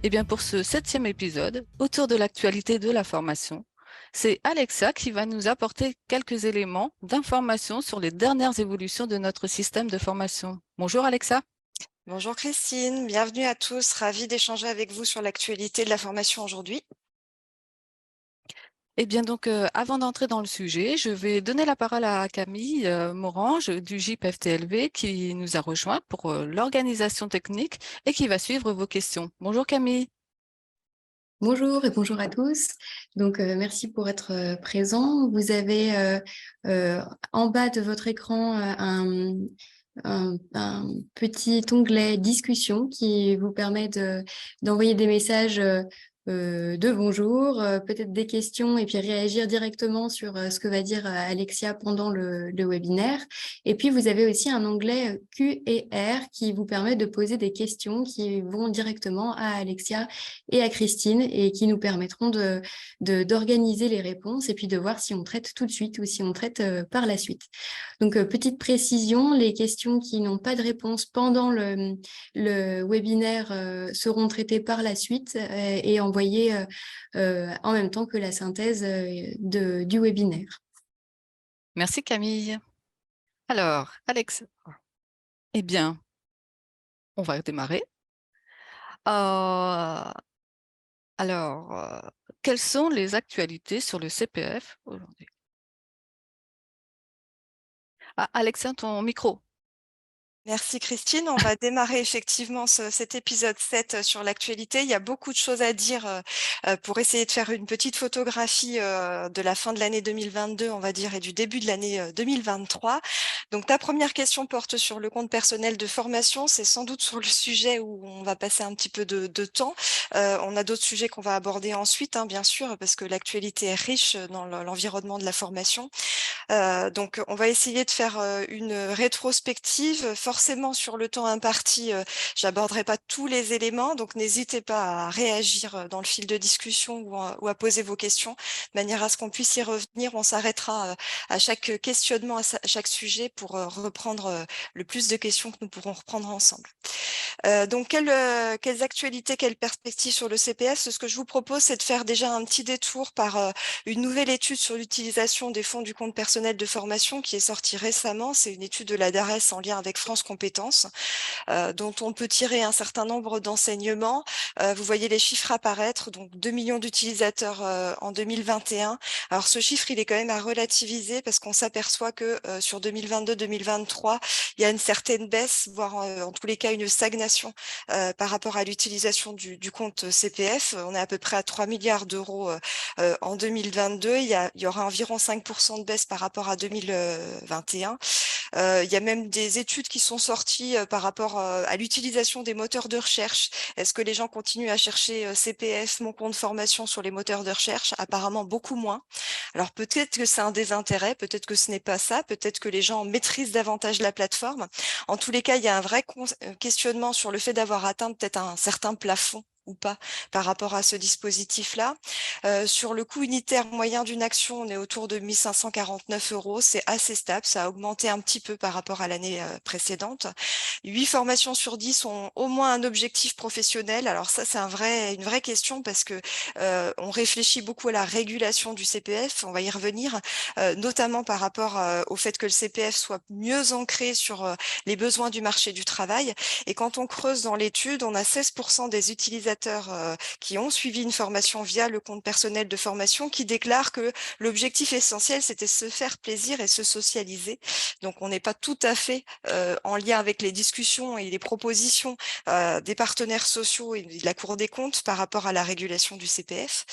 Eh bien, pour ce 7e épisode, autour de l'actualité de la formation, c'est Alexa qui va nous apporter quelques éléments d'information sur les dernières évolutions de notre système de formation. Bonjour Alexa. Bonjour Christine, bienvenue à tous, ravie d'échanger avec vous sur l'actualité de la formation aujourd'hui. Eh bien, donc, avant d'entrer dans le sujet, je vais donner la parole à Camille Morange du GIP FTLV qui nous a rejoint pour l'organisation technique et qui va suivre vos questions. Bonjour Camille. Bonjour et bonjour à tous. Donc, merci pour être présent. Vous avez en bas de votre écran un petit onglet discussion qui vous permet d'envoyer des messages de bonjour, peut-être des questions et puis réagir directement sur ce que va dire Alexia pendant le webinaire. Et puis, vous avez aussi un onglet Q&R qui vous permet de poser des questions qui vont directement à Alexia et à Christine et qui nous permettront d'organiser les réponses et puis de voir si on traite tout de suite ou si on traite par la suite. Donc, petite précision, les questions qui n'ont pas de réponse pendant le webinaire seront traitées par la suite et envoyées en même temps que la synthèse du webinaire. Merci Camille. Alors, Alexa. Eh bien, on va démarrer. Alors, quelles sont les actualités sur le CPF aujourd'hui? Ah, Alexa, ton micro. Merci Christine, on va démarrer effectivement cet épisode 7 sur l'actualité. Il y a beaucoup de choses à dire pour essayer de faire une petite photographie de la fin de l'année 2022, on va dire, et du début de l'année 2023. Donc ta première question porte sur le compte personnel de formation, c'est sans doute sur le sujet où on va passer un petit peu de temps. On a d'autres sujets qu'on va aborder ensuite, hein, bien sûr, parce que l'actualité est riche dans l'environnement de la formation. Donc on va essayer de faire une rétrospective. Forcément, sur le temps imparti, j'aborderai pas tous les éléments, donc n'hésitez pas à réagir dans le fil de discussion ou à poser vos questions, de manière à ce qu'on puisse y revenir. On s'arrêtera à chaque questionnement, à chaque sujet pour reprendre le plus de questions que nous pourrons reprendre ensemble. Donc, quelles actualités, quelles perspectives sur le CPF? Ce que je vous propose, c'est de faire déjà un petit détour par une nouvelle étude sur l'utilisation des fonds du compte personnel de formation qui est sortie récemment. C'est une étude de la DARES en lien avec France Compétences, dont on peut tirer un certain nombre d'enseignements. Vous voyez les chiffres apparaître, donc 2 millions d'utilisateurs en 2021. Alors, ce chiffre, il est quand même à relativiser parce qu'on s'aperçoit que sur 2022-2023, il y a une certaine baisse, voire en tous les cas une stagnation par rapport à l'utilisation du compte CPF. On est à peu près à 3 milliards d'euros en 2022. Il y aura environ 5% de baisse par rapport à 2021. Il y a même des études qui sont sorties par rapport à l'utilisation des moteurs de recherche. Est-ce que les gens continuent à chercher CPF, mon compte formation sur les moteurs de recherche? Apparemment beaucoup moins. Alors peut-être que c'est un désintérêt, peut-être que ce n'est pas ça, peut-être que les gens maîtrisent davantage la plateforme. En tous les cas, il y a un vrai questionnement sur le fait d'avoir atteint peut-être un certain plafond ou pas par rapport à ce dispositif-là. Sur le coût unitaire moyen d'une action, on est autour de 1 549 euros. C'est assez stable, ça a augmenté un petit peu par rapport à l'année précédente. 8 formations sur 10 ont au moins un objectif professionnel. Alors ça, c'est une vraie question parce que on réfléchit beaucoup à la régulation du CPF, on va y revenir, notamment par rapport au fait que le CPF soit mieux ancré sur les besoins du marché du travail. Et quand on creuse dans l'étude, on a 16% des utilisateurs qui ont suivi une formation via le compte personnel de formation qui déclarent que l'objectif essentiel, c'était se faire plaisir et se socialiser. Donc, on n'est pas tout à fait en lien avec les discussions et les propositions des partenaires sociaux et de la Cour des comptes par rapport à la régulation du CPF.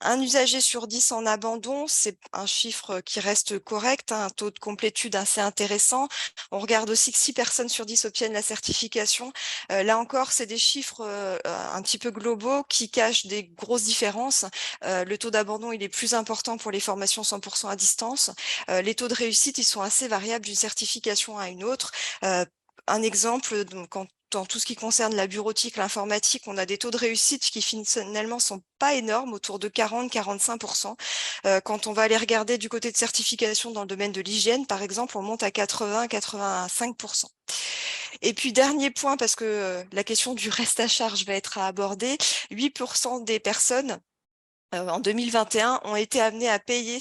Un usager sur 10 en abandon, c'est un chiffre qui reste correct, hein, un taux de complétude assez intéressant. On regarde aussi que 6 personnes sur 10 obtiennent la certification. Là encore, c'est des chiffres un petit peu globaux qui cachent des grosses différences. Le taux d'abandon, il est plus important pour les formations 100% à distance. Les taux de réussite, ils sont assez variables d'une certification à une autre. Un exemple, donc, dans tout ce qui concerne la bureautique, l'informatique, on a des taux de réussite qui finalement sont pas énormes, autour de 40-45%. Quand on va aller regarder du côté de certification dans le domaine de l'hygiène, par exemple, on monte à 80-85%. Et puis, dernier point, parce que la question du reste à charge va être à aborder, 8% des personnes en 2021 ont été amenés à payer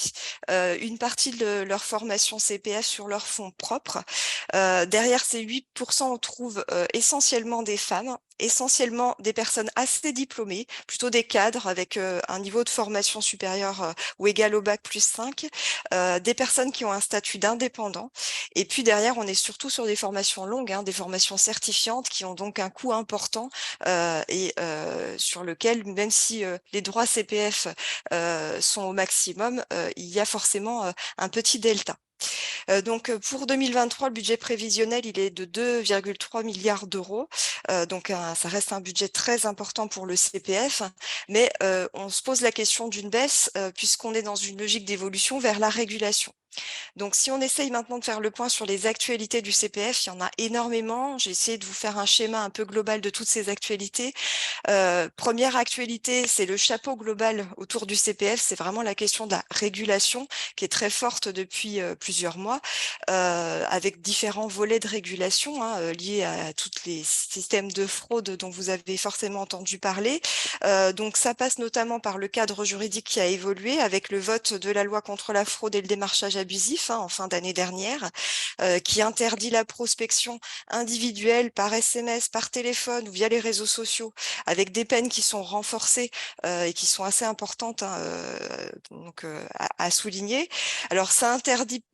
une partie de leur formation CPF sur leurs fonds propres. Derrière ces 8%, on trouve essentiellement des femmes, essentiellement des personnes assez diplômées, plutôt des cadres avec un niveau de formation supérieur ou égal au bac plus 5, des personnes qui ont un statut d'indépendant. Et puis derrière, on est surtout sur des formations longues, des formations certifiantes qui ont donc un coût important et sur lequel, même si les droits CPF sont au maximum, il y a forcément un petit delta. Donc pour 2023, le budget prévisionnel, il est de 2,3 milliards d'euros. Donc ça reste un budget très important pour le CPF, mais on se pose la question d'une baisse puisqu'on est dans une logique d'évolution vers la régulation. Donc, si on essaye maintenant de faire le point sur les actualités du CPF, il y en a énormément. J'ai essayé de vous faire un schéma un peu global de toutes ces actualités. Première actualité, c'est le chapeau global autour du CPF. C'est vraiment la question de la régulation qui est très forte depuis plusieurs mois, avec différents volets de régulation liés à tous les systèmes de fraude dont vous avez forcément entendu parler. Donc, ça passe notamment par le cadre juridique qui a évolué avec le vote de la loi contre la fraude et le démarchage abusif en fin d'année dernière, qui interdit la prospection individuelle par SMS, par téléphone ou via les réseaux sociaux, avec des peines qui sont renforcées et qui sont assez importantes à souligner. Alors, ça interdit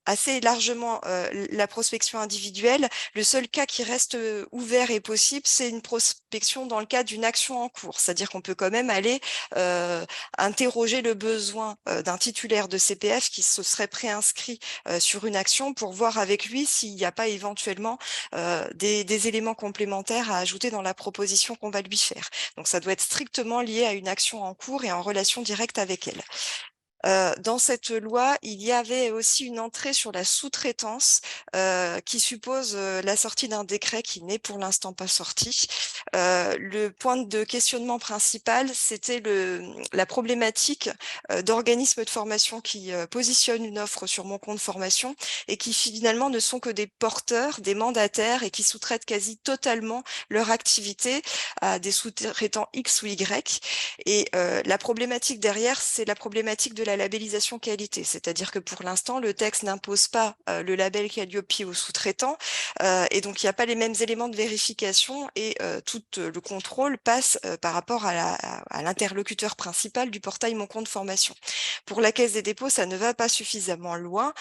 assez largement la prospection individuelle. Le seul cas qui reste ouvert et possible, c'est une prospection dans le cadre d'une action en cours. C'est-à-dire qu'on peut quand même aller interroger le besoin d'un titulaire de CPF qui se serait préinscrit sur une action pour voir avec lui s'il n'y a pas éventuellement des éléments complémentaires à ajouter dans la proposition qu'on va lui faire. Donc ça doit être strictement lié à une action en cours et en relation directe avec elle. Dans cette loi, il y avait aussi une entrée sur la sous-traitance qui suppose la sortie d'un décret qui n'est pour l'instant pas sorti. Le point de questionnement principal, c'était la problématique d'organismes de formation qui positionnent une offre sur mon compte formation et qui finalement ne sont que des porteurs, des mandataires et qui sous-traitent quasi totalement leur activité à des sous-traitants X ou Y. Et la problématique derrière, c'est la problématique de la labellisation qualité. C'est-à-dire que pour l'instant, le texte n'impose pas le label Calliope aux sous-traitants et donc il n'y a pas les mêmes éléments de vérification et tout le contrôle passe par rapport à l'interlocuteur principal du portail Mon Compte Formation. Pour la Caisse des dépôts, ça ne va pas suffisamment loin,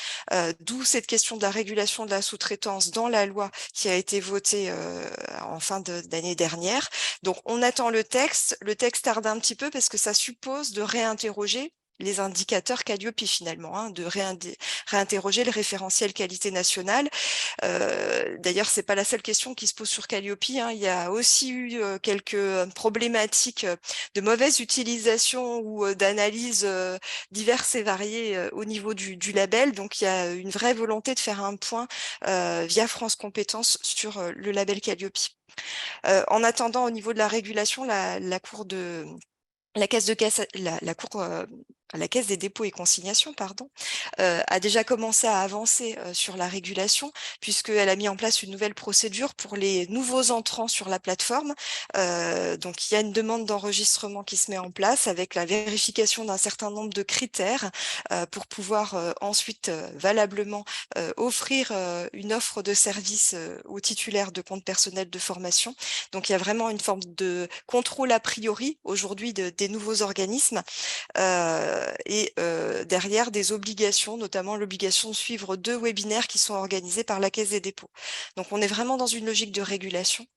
d'où cette question de la régulation de la sous-traitance dans la loi qui a été votée en fin d'année dernière. Donc, on attend le texte. Le texte tarde un petit peu parce que ça suppose de réinterroger les indicateurs Calliope finalement, de réinterroger le référentiel qualité nationale. D'ailleurs, c'est pas la seule question qui se pose sur Calliope. Il y a aussi eu quelques problématiques de mauvaise utilisation ou d'analyse diverses et variées au niveau du label. Donc, il y a une vraie volonté de faire un point via France Compétences sur le label Calliope. En attendant, au niveau de la régulation, la Cour de la caisse de caisse, la Cour la Caisse des dépôts et consignations, a déjà commencé à avancer sur la régulation, puisqu'elle a mis en place une nouvelle procédure pour les nouveaux entrants sur la plateforme. Donc, il y a une demande d'enregistrement qui se met en place avec la vérification d'un certain nombre de critères pour pouvoir ensuite valablement offrir une offre de service aux titulaires de comptes personnels de formation. Donc, il y a vraiment une forme de contrôle a priori aujourd'hui des nouveaux organismes. Et derrière des obligations, notamment l'obligation de suivre 2 webinaires qui sont organisés par la Caisse des dépôts. Donc, on est vraiment dans une logique de régulation.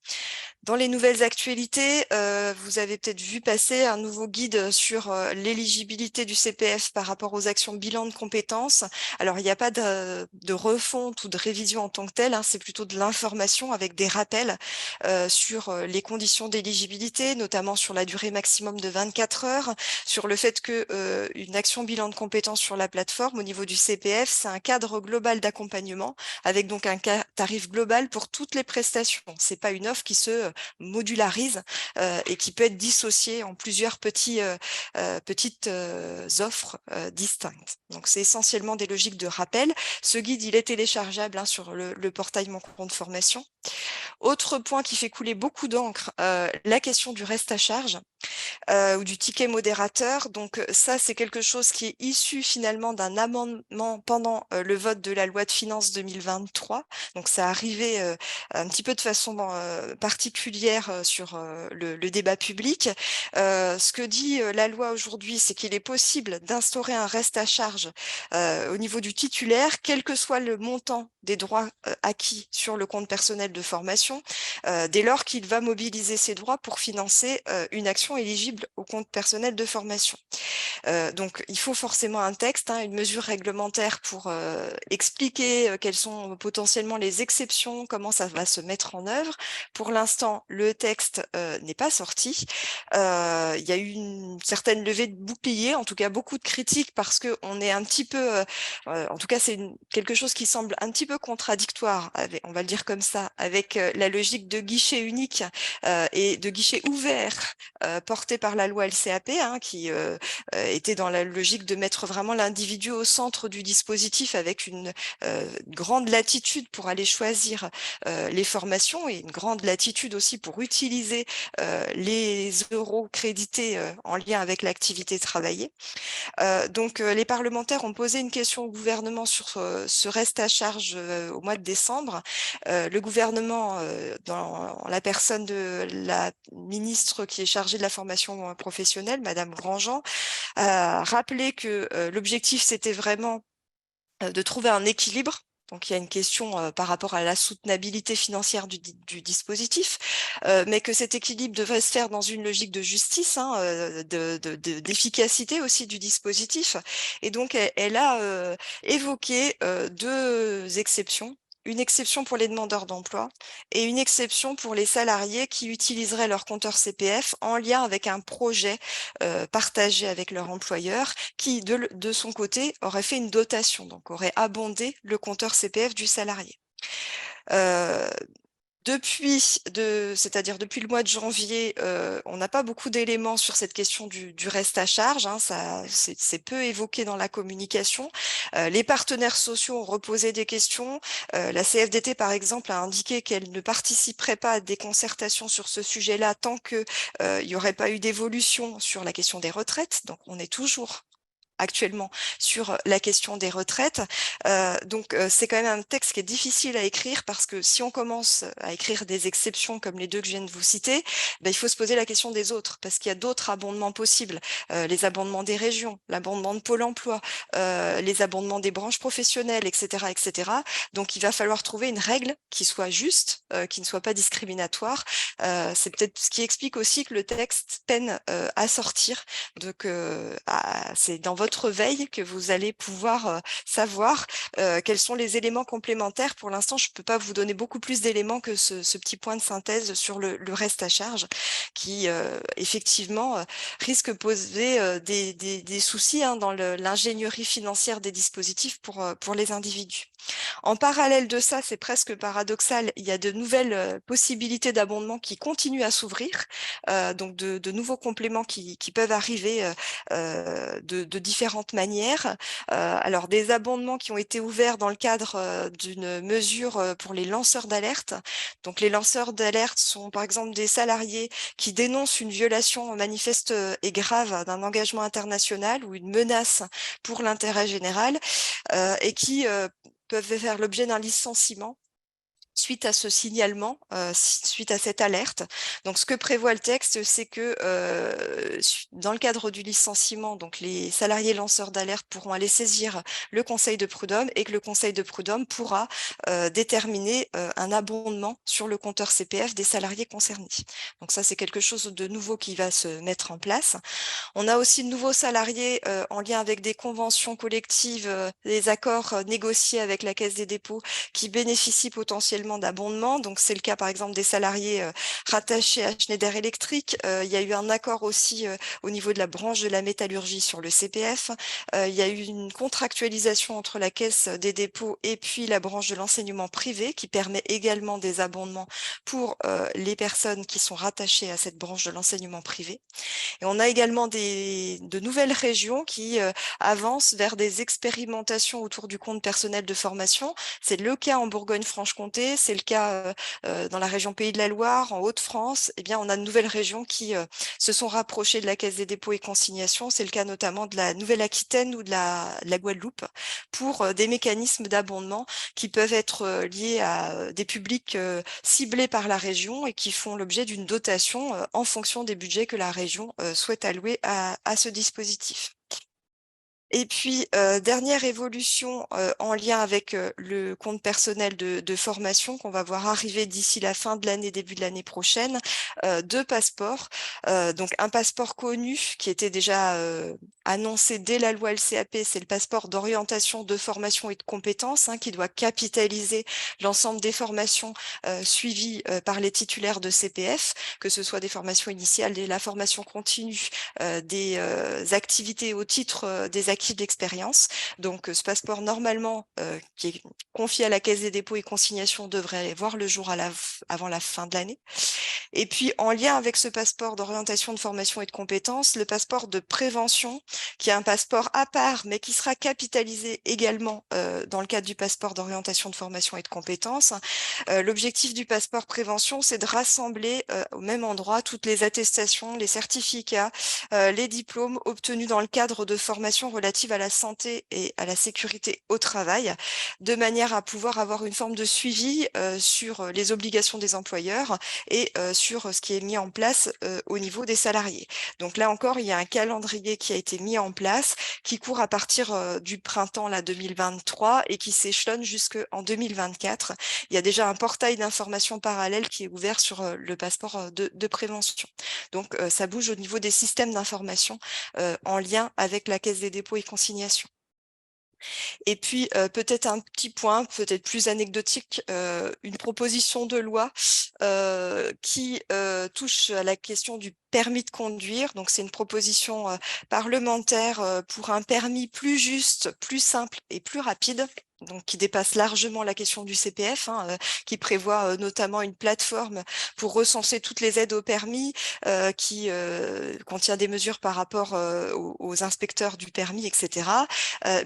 Dans les nouvelles actualités, vous avez peut-être vu passer un nouveau guide sur l'éligibilité du CPF par rapport aux actions bilan de compétences. Alors, il n'y a pas de refonte ou de révision en tant que telle, c'est plutôt de l'information avec des rappels sur les conditions d'éligibilité, notamment sur la durée maximum de 24 heures, sur le fait que une action bilan de compétences sur la plateforme au niveau du CPF, c'est un cadre global d'accompagnement avec donc un tarif global pour toutes les prestations. C'est pas une offre qui se modularise et qui peut être dissociée en plusieurs petites offres distinctes. Donc, c'est essentiellement des logiques de rappel. Ce guide, il est téléchargeable sur le portail Mon Compte Formation. Autre point qui fait couler beaucoup d'encre, la question du reste à charge. Ou du ticket modérateur. Donc ça, c'est quelque chose qui est issu finalement d'un amendement pendant le vote de la loi de finances 2023. Donc ça arrivait un petit peu de façon particulière sur le débat public. Ce que dit la loi aujourd'hui, c'est qu'il est possible d'instaurer un reste à charge au niveau du titulaire, quel que soit le montant des droits acquis sur le compte personnel de formation, dès lors qu'il va mobiliser ses droits pour financer une action éligible au compte personnel de formation. Donc, il faut forcément un texte, une mesure réglementaire pour expliquer quelles sont potentiellement les exceptions, comment ça va se mettre en œuvre. Pour l'instant, le texte n'est pas sorti. Il y a eu une certaine levée de bouclier, en tout cas beaucoup de critiques parce qu'on est un petit peu, en tout cas c'est quelque chose qui semble un petit peu contradictoire, on va le dire comme ça, avec la logique de guichet unique et de guichet ouvert porté par la loi LCAP, qui était dans la logique de mettre vraiment l'individu au centre du dispositif avec une grande latitude pour aller choisir les formations et une grande latitude aussi pour utiliser les euros crédités en lien avec l'activité travaillée. Donc, les parlementaires ont posé une question au gouvernement sur ce reste à charge au mois de décembre. Le gouvernement, dans la personne de la ministre qui est chargée de la formation professionnelle, Madame Grandjean, a rappelé que l'objectif, c'était vraiment de trouver un équilibre. Donc, il y a une question par rapport à la soutenabilité financière du dispositif, mais que cet équilibre devrait se faire dans une logique de justice, d'efficacité aussi du dispositif. Et donc, elle a évoqué deux exceptions. Une exception pour les demandeurs d'emploi et une exception pour les salariés qui utiliseraient leur compteur CPF en lien avec un projet partagé avec leur employeur qui, de son côté, aurait fait une dotation, donc aurait abondé le compteur CPF du salarié. C'est-à-dire depuis le mois de janvier, on n'a pas beaucoup d'éléments sur cette question du reste à charge. C'est peu évoqué dans la communication. Les partenaires sociaux ont reposé des questions. La CFDT, par exemple, a indiqué qu'elle ne participerait pas à des concertations sur ce sujet-là tant qu'il n'y aurait pas eu d'évolution sur la question des retraites. Donc, on est toujours actuellement sur la question des retraites. Donc, c'est quand même un texte qui est difficile à écrire parce que si on commence à écrire des exceptions comme les deux que je viens de vous citer, il faut se poser la question des autres parce qu'il y a d'autres abondements possibles. Les abondements des régions, l'abondement de Pôle emploi, les abondements des branches professionnelles, etc., etc. Donc, il va falloir trouver une règle qui soit juste, qui ne soit pas discriminatoire. C'est peut-être ce qui explique aussi que le texte peine à sortir. Donc, c'est dans votre veille que vous allez pouvoir savoir quels sont les éléments complémentaires. Pour l'instant, je ne peux pas vous donner beaucoup plus d'éléments que ce petit point de synthèse sur le reste à charge qui, effectivement, risque de poser des soucis dans l'ingénierie financière des dispositifs pour les individus. En parallèle de ça, c'est presque paradoxal, il y a de nouvelles possibilités d'abondement qui continuent à s'ouvrir, donc de nouveaux compléments qui peuvent arriver de différentes manières. Alors, des abondements qui ont été ouverts dans le cadre d'une mesure pour les lanceurs d'alerte. Donc, les lanceurs d'alerte sont par exemple des salariés qui dénoncent une violation manifeste et grave d'un engagement international ou une menace pour l'intérêt général et qui peuvent faire l'objet d'un licenciement suite à ce signalement, suite à cette alerte. Donc, ce que prévoit le texte, c'est que dans le cadre du licenciement, donc les salariés lanceurs d'alerte pourront aller saisir le conseil de prud'homme et que le conseil de prud'homme pourra déterminer un abondement sur le compteur CPF des salariés concernés. Donc ça, c'est quelque chose de nouveau qui va se mettre en place. On a aussi de nouveaux salariés en lien avec des conventions collectives, des accords négociés avec la Caisse des dépôts qui bénéficient potentiellement d'abondement. Donc, c'est le cas, par exemple, des salariés rattachés à Schneider Electric. Il y a eu un accord aussi au niveau de la branche de la métallurgie sur le CPF. Il y a eu une contractualisation entre la Caisse des dépôts et puis la branche de l'enseignement privé qui permet également des abondements pour les personnes qui sont rattachées à cette branche de l'enseignement privé. Et on a également de nouvelles régions qui avancent vers des expérimentations autour du compte personnel de formation. C'est le cas en Bourgogne-Franche-Comté, changé. C'est le cas dans la région Pays de la Loire, en Hauts-de-France. Eh bien, on a de nouvelles régions qui se sont rapprochées de la Caisse des dépôts et consignations. C'est le cas notamment de la Nouvelle-Aquitaine ou de la Guadeloupe pour des mécanismes d'abondement qui peuvent être liés à des publics ciblés par la région et qui font l'objet d'une dotation en fonction des budgets que la région souhaite allouer à ce dispositif. Et puis, dernière évolution en lien avec le compte personnel de formation qu'on va voir arriver d'ici la fin de l'année, début de l'année prochaine, 2 passeports. Donc un passeport connu qui était déjà annoncé dès la loi LCAP, c'est le passeport d'orientation, de formation et de compétences qui doit capitaliser l'ensemble des formations suivies par les titulaires de CPF, que ce soit des formations initiales, de la formation continue, des activités au titre des acquis de l'expérience. Donc, ce passeport, normalement, qui est confié à la Caisse des dépôts et consignations, devrait voir le jour avant la fin de l'année. Et puis, en lien avec ce passeport d'orientation, de formation et de compétences, le passeport de prévention, qui est un passeport à part, mais qui sera capitalisé également dans le cadre du passeport d'orientation, de formation et de compétences. L'objectif du passeport prévention, c'est de rassembler au même endroit toutes les attestations, les certificats, les diplômes obtenus dans le cadre de formations relatives à la santé et à la sécurité au travail, de manière à pouvoir avoir une forme de suivi sur les obligations des employeurs et sur ce qui est mis en place au niveau des salariés. Donc là encore, il y a un calendrier qui a été mis en place, qui court à partir du printemps là, 2023 et qui s'échelonne jusqu'en 2024. Il y a déjà un portail d'information parallèle qui est ouvert sur le passeport de prévention. Donc, ça bouge au niveau des systèmes d'information en lien avec la Caisse des dépôts et consignations. Et puis, peut-être un petit point, peut-être plus anecdotique, une proposition de loi qui touche à la question du permis de conduire. Donc, c'est une proposition parlementaire pour un permis plus juste, plus simple et plus rapide. Donc, qui dépasse largement la question du CPF, qui prévoit notamment une plateforme pour recenser toutes les aides au permis, qui contient des mesures par rapport aux inspecteurs du permis, etc.,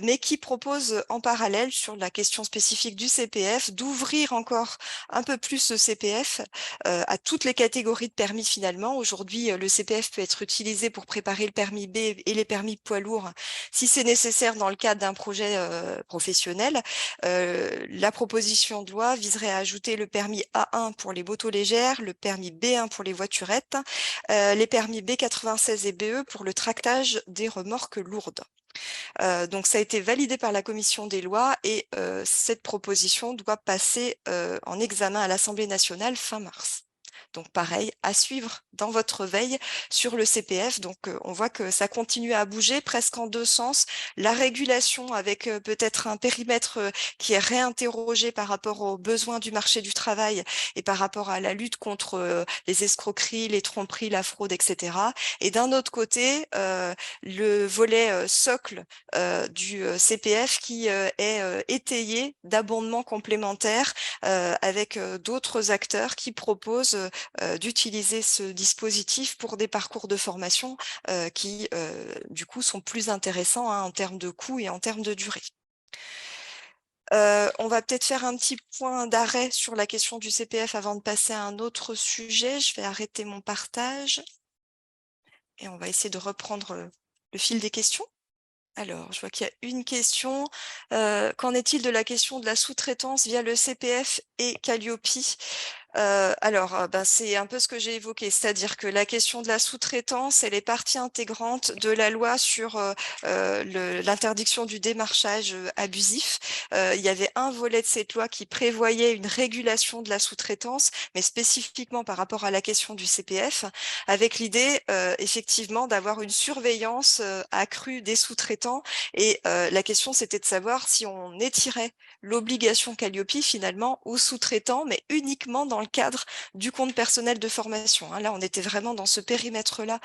mais qui propose en parallèle sur la question spécifique du CPF d'ouvrir encore un peu plus le CPF à toutes les catégories de permis finalement. Aujourd'hui, le CPF peut être utilisé pour préparer le permis B et les permis poids lourds si c'est nécessaire dans le cadre d'un projet professionnel. La proposition de loi viserait à ajouter le permis A1 pour les motos légères, le permis B1 pour les voiturettes, les permis B96 et BE pour le tractage des remorques lourdes. Donc, ça a été validé par la commission des lois et cette proposition doit passer en examen à l'Assemblée nationale fin mars. Donc, pareil, à suivre dans votre veille sur le CPF. Donc, on voit que ça continue à bouger presque en deux sens. La régulation avec peut-être un périmètre qui est réinterrogé par rapport aux besoins du marché du travail et par rapport à la lutte contre les escroqueries, les tromperies, la fraude, etc. Et d'un autre côté, le volet socle du CPF qui est étayé d'abondements complémentaires avec d'autres acteurs qui proposent d'utiliser ce dispositif pour des parcours de formation qui, du coup, sont plus intéressants en termes de coûts et en termes de durée. On va peut-être faire un petit point d'arrêt sur la question du CPF avant de passer à un autre sujet. Je vais arrêter mon partage et on va essayer de reprendre le fil des questions. Alors, je vois qu'il y a une question. Qu'en est-il de la question de la sous-traitance via le CPF et Calliope? C'est un peu ce que j'ai évoqué, c'est-à-dire que la question de la sous-traitance, elle est partie intégrante de la loi sur l'interdiction du démarchage abusif. Il y avait un volet de cette loi qui prévoyait une régulation de la sous-traitance, mais spécifiquement par rapport à la question du CPF, avec l'idée effectivement d'avoir une surveillance accrue des sous-traitants. Et la question, c'était de savoir si on étirait l'obligation Calliope finalement aux sous-traitants, mais uniquement dans le cadre du compte personnel de formation. Là, on était vraiment dans ce périmètre-là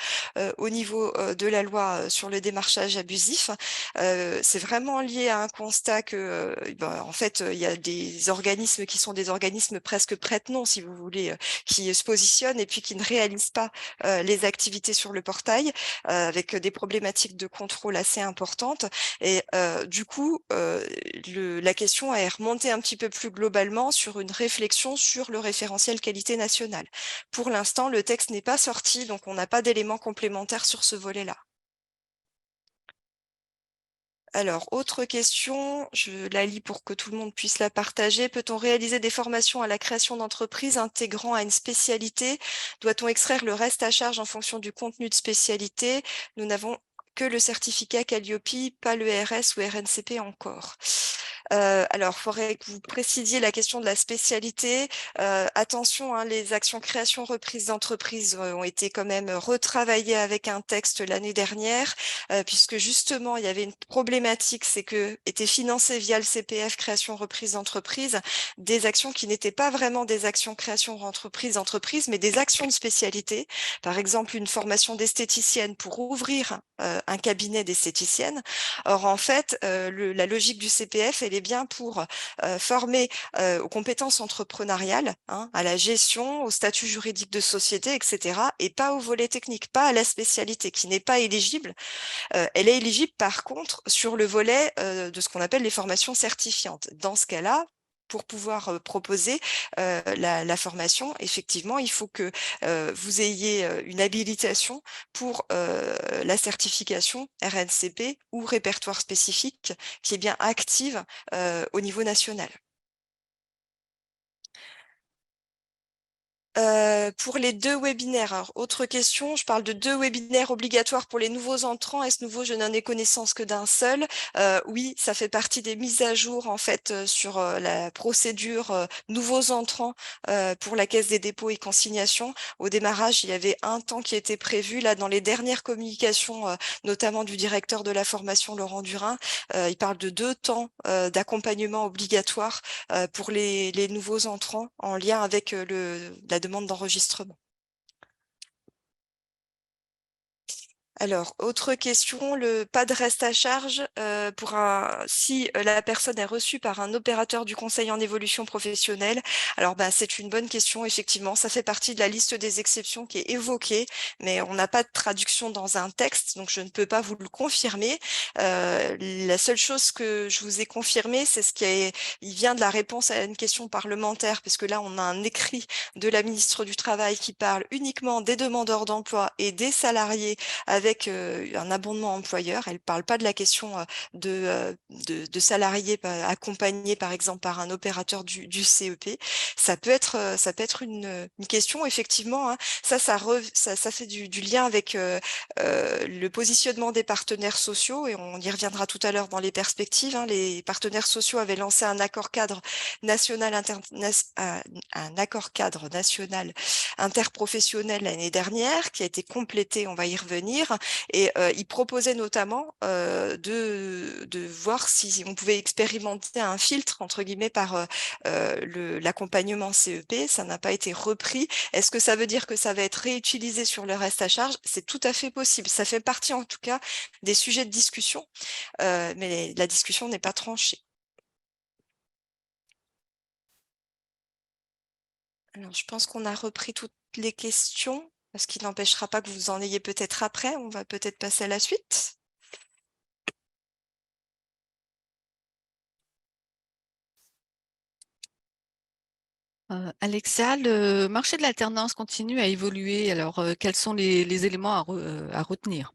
au niveau de la loi sur le démarchage abusif. C'est vraiment lié à un constat que, en fait, il y a des organismes qui sont des organismes presque prête-nom, si vous voulez, qui se positionnent et puis qui ne réalisent pas les activités sur le portail, avec des problématiques de contrôle assez importantes. Et du coup, la question est remontée un petit peu plus globalement sur une réflexion sur le référentiel qualité nationale. Pour l'instant, le texte n'est pas sorti, donc on n'a pas d'éléments complémentaires sur ce volet-là. Alors, autre question, je la lis pour que tout le monde puisse la partager. Peut-on réaliser des formations à la création d'entreprises intégrant à une spécialité? Doit-on extraire le reste à charge en fonction du contenu de spécialité? Nous n'avons que le certificat Calliope, pas le RS ou RNCP encore. Alors, il faudrait que vous précisiez la question de la spécialité. Attention, les actions création reprise d'entreprise ont été quand même retravaillées avec un texte l'année dernière, puisque justement, il y avait une problématique, c'est que étaient financées via le CPF création reprise d'entreprise des actions qui n'étaient pas vraiment des actions création d'entreprise, mais des actions de spécialité. Par exemple, une formation d'esthéticienne pour ouvrir un cabinet d'esthéticienne. Or, en fait, la logique du CPF, elle est bien pour former aux compétences entrepreneuriales, à la gestion, au statut juridique de société, etc., et pas au volet technique, pas à la spécialité qui n'est pas éligible. Elle est éligible, par contre, sur le volet de ce qu'on appelle les formations certifiantes. Dans ce cas-là, pour pouvoir proposer la formation, effectivement, il faut que vous ayez une habilitation pour la certification RNCP ou répertoire spécifique qui est bien active au niveau national. Pour les 2 webinaires, alors, autre question, je parle de 2 webinaires obligatoires pour les nouveaux entrants. Est-ce nouveau? Je n'en ai connaissance que d'un seul. Oui, ça fait partie des mises à jour en fait sur la procédure nouveaux entrants pour la Caisse des dépôts et consignations. Au démarrage, il y avait un temps qui était prévu. Là, dans les dernières communications, notamment du directeur de la formation, Laurent Durin, il parle de 2 temps d'accompagnement obligatoire pour les nouveaux entrants en lien avec la demande d'enregistrement. Alors, autre question, pas de reste à charge si la personne est reçue par un opérateur du conseil en évolution professionnelle. Alors, c'est une bonne question, effectivement. Ça fait partie de la liste des exceptions qui est évoquée, mais on n'a pas de traduction dans un texte, donc je ne peux pas vous le confirmer. La seule chose que je vous ai confirmée, c'est il vient de la réponse à une question parlementaire, parce que là, on a un écrit de la ministre du Travail qui parle uniquement des demandeurs d'emploi et des salariés avec un abondement employeur. Elle ne parle pas de la question de salariés accompagnés, par exemple, par un opérateur du CEP. Ça peut être une question, effectivement. Ça fait du lien avec le positionnement des partenaires sociaux, et on y reviendra tout à l'heure dans les perspectives. Les partenaires sociaux avaient lancé un accord cadre national, un accord cadre national interprofessionnel l'année dernière, qui a été complété, on va y revenir, et il proposait notamment de voir si on pouvait expérimenter un filtre, entre guillemets, par l'accompagnement CEP. Ça n'a pas été repris. Est-ce que ça veut dire que ça va être réutilisé sur le reste à charge? C'est tout à fait possible. Ça fait partie, en tout cas, des sujets de discussion, mais la discussion n'est pas tranchée. Alors, je pense qu'on a repris toutes les questions, ce qui n'empêchera pas que vous en ayez peut-être après. On va peut-être passer à la suite. Alexa, le marché de l'alternance continue à évoluer. Alors, quels sont les éléments à retenir?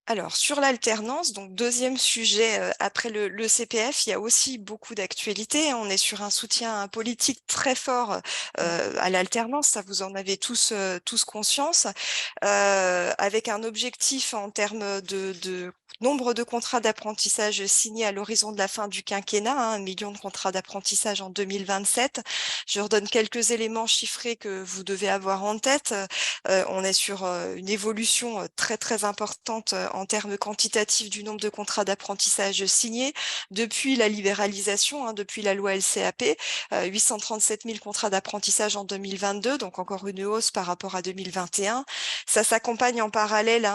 Alors, sur l'alternance, donc deuxième sujet après le CPF, il y a aussi beaucoup d'actualités. On est sur un soutien politique très fort à l'alternance, ça vous en avez tous conscience, avec un objectif en termes de nombre de contrats d'apprentissage signés à l'horizon de la fin du quinquennat, 1 million de contrats d'apprentissage en 2027. Je redonne quelques éléments chiffrés que vous devez avoir en tête. On est sur une évolution très très importante en termes quantitatifs du nombre de contrats d'apprentissage signés depuis la libéralisation, depuis la loi LCAP, 837 000 contrats d'apprentissage en 2022, donc encore une hausse par rapport à 2021. Ça s'accompagne en parallèle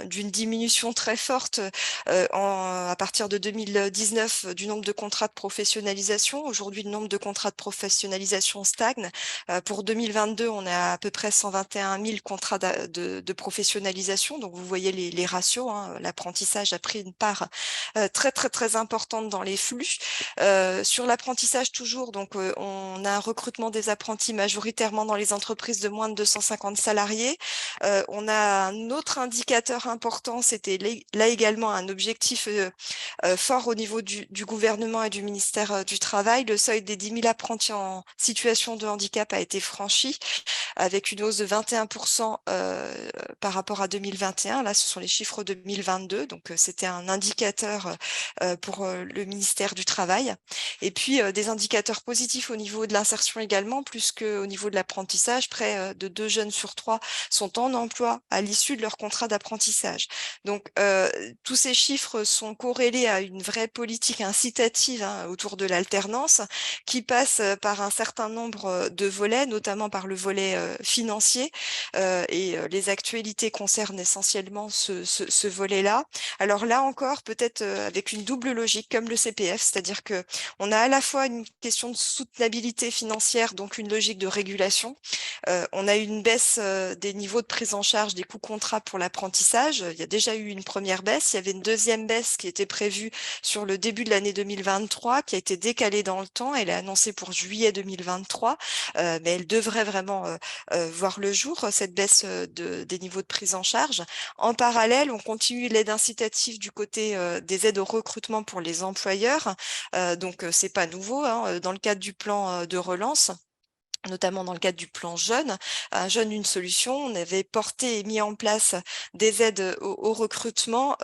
d'une diminution très forte à partir de 2019 du nombre de contrats de professionnalisation. Aujourd'hui, le nombre de contrats de professionnalisation stagne. Pour 2022, on est à peu près 121 000 contrats de professionnalisation. Donc, vous voyez les ratios. L'apprentissage a pris une part très, très, très importante dans les flux. Sur l'apprentissage toujours, donc on a un recrutement des apprentis majoritairement dans les entreprises de moins de 250 salariés. On a un autre indicateur important, c'était là également un objectif fort au niveau du gouvernement et du ministère du Travail. Le seuil des 10 000 apprentis en situation de handicap a été franchi avec une hausse de 21% par rapport à 2021. Là, ce sont les chiffres de 2022. Donc, c'était un indicateur pour le ministère du Travail. Et puis, des indicateurs positifs au niveau de l'insertion également, plus qu'au niveau de l'apprentissage. Près de 2 jeunes sur 3 sont en emploi à l'issue de leur contrat d'apprentissage. Donc, tous ces chiffres sont corrélés à une vraie politique incitative autour de l'alternance qui passe par un certain nombre de volets, notamment par le volet financier. Et les actualités concernent essentiellement ce volet-là. Alors là encore, peut-être avec une double logique comme le CPF, c'est-à-dire que on a à la fois une question de soutenabilité financière, donc une logique de régulation. On a une baisse des niveaux de prise en charge des coûts contrats pour l'apprentissage. Il y a déjà eu une première baisse. Il y avait une deuxième baisse qui était prévue sur le début de l'année 2023, qui a été décalée dans le temps. Elle est annoncée pour juillet 2023, mais elle devrait vraiment voir le jour, cette baisse des niveaux de prise en charge. En parallèle, on continue l'aide incitative du côté des aides au recrutement pour les employeurs. Donc, c'est pas nouveau dans le cadre du plan de relance, notamment dans le cadre du plan jeune, un jeune une solution. On avait porté et mis en place des aides au recrutement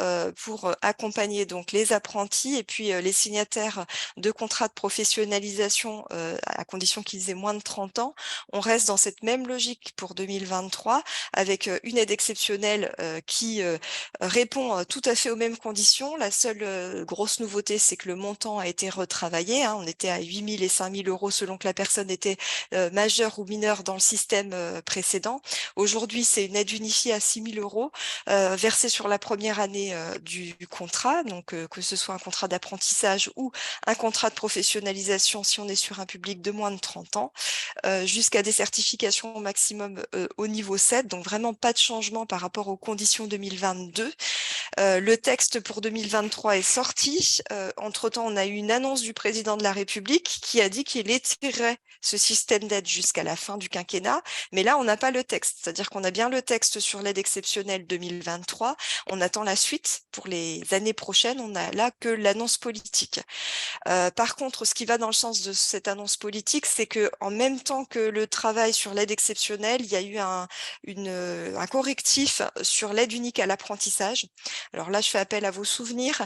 pour accompagner donc les apprentis et puis les signataires de contrats de professionnalisation à condition qu'ils aient moins de 30 ans. On reste dans cette même logique pour 2023 avec une aide exceptionnelle qui répond tout à fait aux mêmes conditions. La seule grosse nouveauté, c'est que le montant a été retravaillé. On était à 8 000 et 5 000 euros selon que la personne était majeur ou mineur dans le système précédent. Aujourd'hui, c'est une aide unifiée à 6 000 euros versée sur la première année du contrat, donc que ce soit un contrat d'apprentissage ou un contrat de professionnalisation si on est sur un public de moins de 30 ans, jusqu'à des certifications au maximum au niveau 7, donc vraiment pas de changement par rapport aux conditions 2022. Le texte pour 2023 est sorti. Entre-temps, on a eu une annonce du président de la République qui a dit qu'il étirerait ce système d'aide jusqu'à la fin du quinquennat. Mais là, on n'a pas le texte. C'est-à-dire qu'on a bien le texte sur l'aide exceptionnelle 2023. On attend la suite pour les années prochaines. On n'a là que l'annonce politique. Par contre, ce qui va dans le sens de cette annonce politique, c'est que en même temps que le travail sur l'aide exceptionnelle, il y a eu un correctif sur l'aide unique à l'apprentissage. Alors là, je fais appel à vos souvenirs.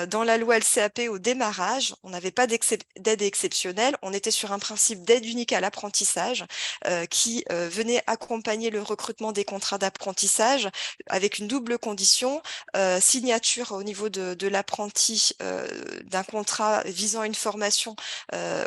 Dans la loi LCAP, au démarrage, on n'avait pas d'aide exceptionnelle. On était sur un principe d'aide unique à l'apprentissage qui venait accompagner le recrutement des contrats d'apprentissage avec une double condition, signature au niveau de l'apprenti d'un contrat visant une formation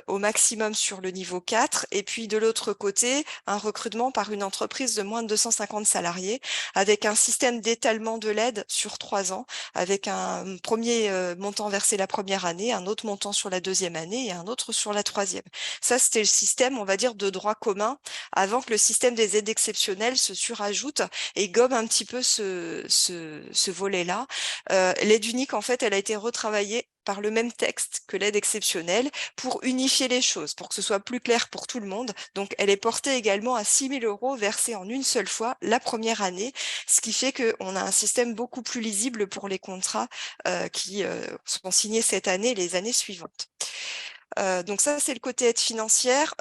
au maximum sur le niveau 4, et puis de l'autre côté, un recrutement par une entreprise de moins de 250 salariés, avec un système d'étalement de l'aide sur 3 ans, avec un premier montant versé la première année, un autre montant sur la deuxième année et un autre sur la troisième. Ça, c'était le système, on va dire, de droit commun, avant que le système des aides exceptionnelles se surajoute et gomme un petit peu ce volet-là. L'aide unique, en fait, elle a été retravaillée par le même texte que l'aide exceptionnelle pour unifier les choses, pour que ce soit plus clair pour tout le monde. Donc, elle est portée également à 6 000 euros versés en une seule fois la première année, ce qui fait qu'on a un système beaucoup plus lisible pour les contrats qui sont signés cette année et les années suivantes. Donc ça, c'est le côté aide financière.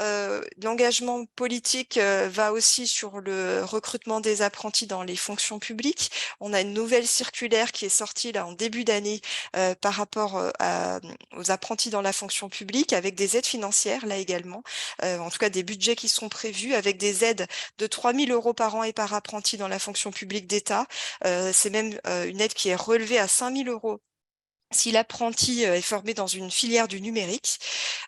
L'engagement politique va aussi sur le recrutement des apprentis dans les fonctions publiques. On a une nouvelle circulaire qui est sortie là en début d'année par rapport aux apprentis dans la fonction publique, avec des aides financières là également, en tout cas des budgets qui sont prévus avec des aides de 3 000 € par an et par apprenti dans la fonction publique d'État. C'est même une aide qui est relevée à 5 000 € si l'apprenti est formé dans une filière du numérique.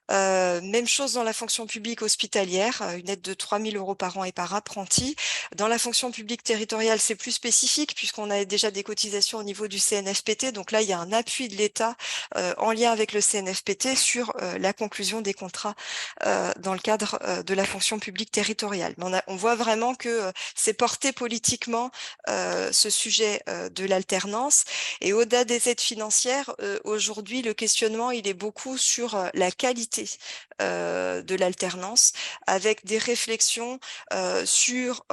Même chose dans la fonction publique hospitalière, une aide de 3 000 € par an et par apprenti. Dans la fonction publique territoriale, c'est plus spécifique puisqu'on a déjà des cotisations au niveau du CNFPT. Donc là, il y a un appui de l'État en lien avec le CNFPT sur la conclusion des contrats dans le cadre de la fonction publique territoriale. Mais on voit vraiment que c'est porté politiquement ce sujet de l'alternance. Et au-delà des aides financières, aujourd'hui, le questionnement, il est beaucoup sur la qualité de l'alternance, avec des réflexions sur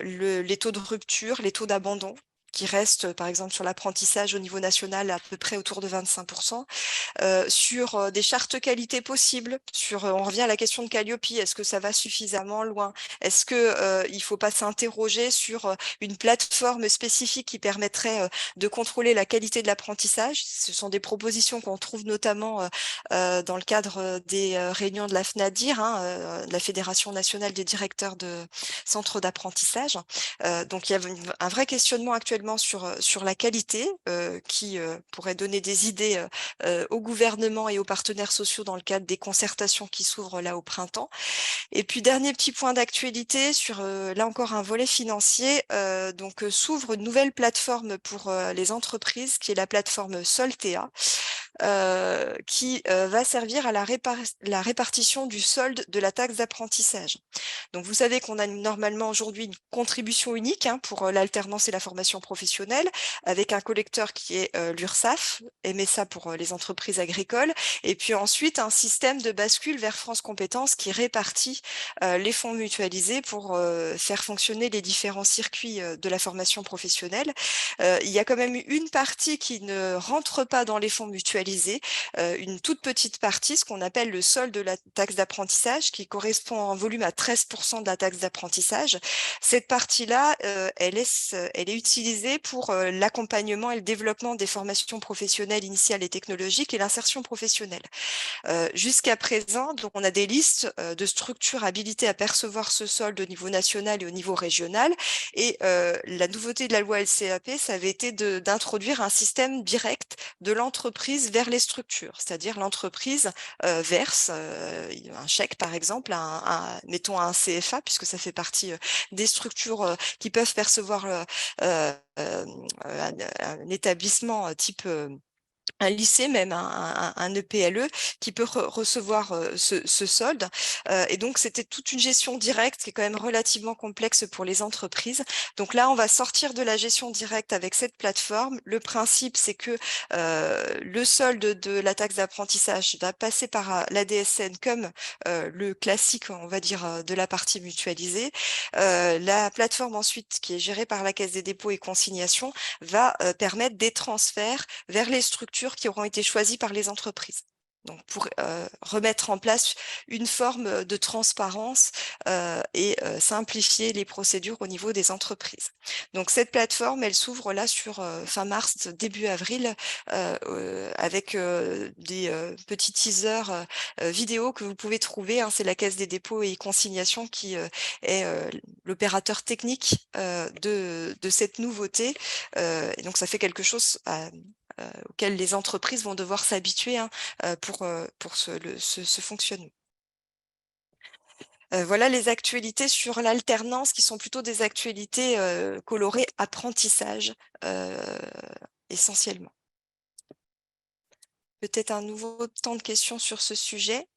les taux de rupture, les taux d'abandon, qui restent, par exemple, sur l'apprentissage au niveau national à peu près autour de 25%, sur des chartes qualité possibles, on revient à la question de Calliope, est-ce que ça va suffisamment loin? Est-ce que il faut pas s'interroger sur une plateforme spécifique qui permettrait de contrôler la qualité de l'apprentissage? Ce sont des propositions qu'on trouve notamment dans le cadre des réunions de la FNADIR, de la Fédération nationale des directeurs de centres d'apprentissage. Donc il y a un vrai questionnement actuellement sur la qualité qui pourrait donner des idées au gouvernement et aux partenaires sociaux dans le cadre des concertations qui s'ouvrent là au printemps. Et puis, dernier petit point d'actualité sur, là encore, un volet financier. S'ouvre une nouvelle plateforme pour les entreprises, qui est la plateforme Soltea, qui va servir à la répartition du solde de la taxe d'apprentissage. Donc, vous savez qu'on a normalement aujourd'hui une contribution unique pour l'alternance et la formation professionnelle, avec un collecteur qui est l'URSSAF, MSA pour les entreprises agricoles, et puis ensuite un système de bascule vers France Compétences qui répartit les fonds mutualisés pour faire fonctionner les différents circuits de la formation professionnelle. Il y a quand même une partie qui ne rentre pas dans les fonds mutualisés, une toute petite partie, ce qu'on appelle le solde de la taxe d'apprentissage, qui correspond en volume à 13% de la taxe d'apprentissage. Cette partie-là, elle est utilisée pour l'accompagnement et le développement des formations professionnelles initiales et technologiques et l'insertion professionnelle. Jusqu'à présent, donc, on a des listes de structures habilitées à percevoir ce solde au niveau national et au niveau régional. Et la nouveauté de la loi LCAP, ça avait été d'introduire un système direct de l'entreprise vers les structures. C'est-à-dire l'entreprise verse un chèque, par exemple, mettons un CFA, puisque ça fait partie des structures qui peuvent percevoir un établissement type un lycée, même un EPLE, qui peut recevoir ce solde. Et donc, c'était toute une gestion directe qui est quand même relativement complexe pour les entreprises. Donc là, on va sortir de la gestion directe avec cette plateforme. Le principe, c'est que le solde de la taxe d'apprentissage va passer par la DSN comme le classique, on va dire, de la partie mutualisée. La plateforme ensuite, qui est gérée par la Caisse des dépôts et consignations, va permettre des transferts vers les structures qui auront été choisies par les entreprises. Donc, pour remettre en place une forme de transparence et simplifier les procédures au niveau des entreprises. Donc, cette plateforme, elle s'ouvre là sur fin mars, début avril, avec des petits teasers vidéo que vous pouvez trouver. C'est la Caisse des dépôts et consignations qui est l'opérateur technique de cette nouveauté. Et donc, ça fait quelque chose auquel les entreprises vont devoir s'habituer pour ce fonctionnement. Voilà les actualités sur l'alternance qui sont plutôt des actualités colorées apprentissage essentiellement. Peut-être un nouveau temps de questions sur ce sujet.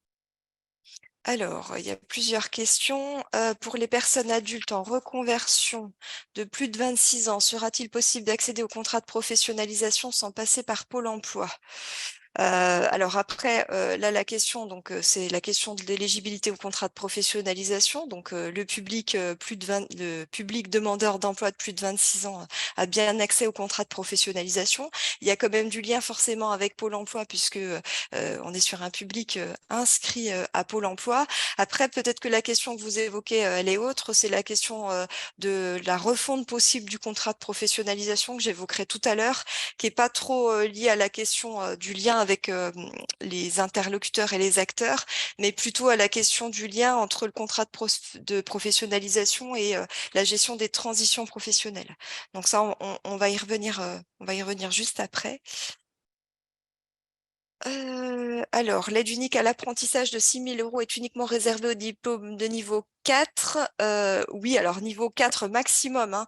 Alors, il y a plusieurs questions. Pour les personnes adultes en reconversion de plus de 26 ans, sera-t-il possible d'accéder au contrat de professionnalisation sans passer par Pôle emploi? Alors après, là, la question, donc, c'est la question de l'éligibilité au contrat de professionnalisation. Donc, le public demandeur d'emploi de plus de 26 ans a bien accès au contrat de professionnalisation. Il y a quand même du lien forcément avec Pôle emploi puisque on est sur un public inscrit à Pôle emploi. Après, peut-être que la question que vous évoquez, elle est autre. C'est la question de la refonte possible du contrat de professionnalisation que j'évoquerai tout à l'heure, qui est pas trop liée à la question du lien avec les interlocuteurs et les acteurs, mais plutôt à la question du lien entre le contrat de professionnalisation et la gestion des transitions professionnelles. Donc ça, on va y revenir juste après. Alors, l'aide unique à l'apprentissage de 6 000 € est uniquement réservée au diplôme de niveau 4. Oui, alors niveau 4 maximum, hein.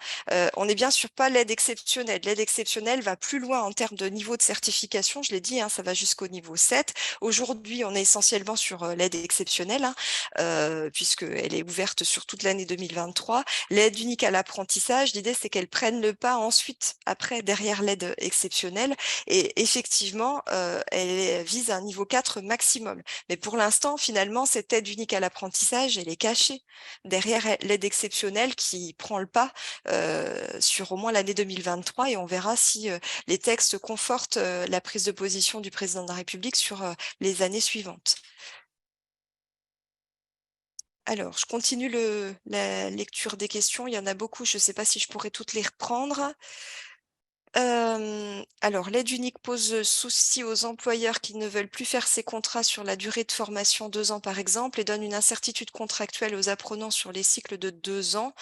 On n'est bien sûr pas l'aide exceptionnelle. L'aide exceptionnelle va plus loin en termes de niveau de certification. Je l'ai dit, hein, ça va jusqu'au niveau 7. Aujourd'hui, on est essentiellement sur l'aide exceptionnelle, hein, puisqu'elle est ouverte sur toute l'année 2023. L'aide unique à l'apprentissage, l'idée, c'est qu'elle prenne le pas ensuite, après, derrière l'aide exceptionnelle. Et effectivement, elle vise un niveau 4 maximum. Mais pour l'instant, finalement, cette aide unique à l'apprentissage, elle est cachée derrière l'aide exceptionnelle qui prend le pas sur au moins l'année 2023 et on verra si les textes confortent la prise de position du président de la République sur les années suivantes. Alors, je continue la lecture des questions. Il y en a beaucoup. Je ne sais pas si je pourrais toutes les reprendre. Alors, l'aide unique pose souci aux employeurs qui ne veulent plus faire ces contrats sur la durée de formation 2 ans, par exemple, et donne une incertitude contractuelle aux apprenants sur les cycles de 2 ans.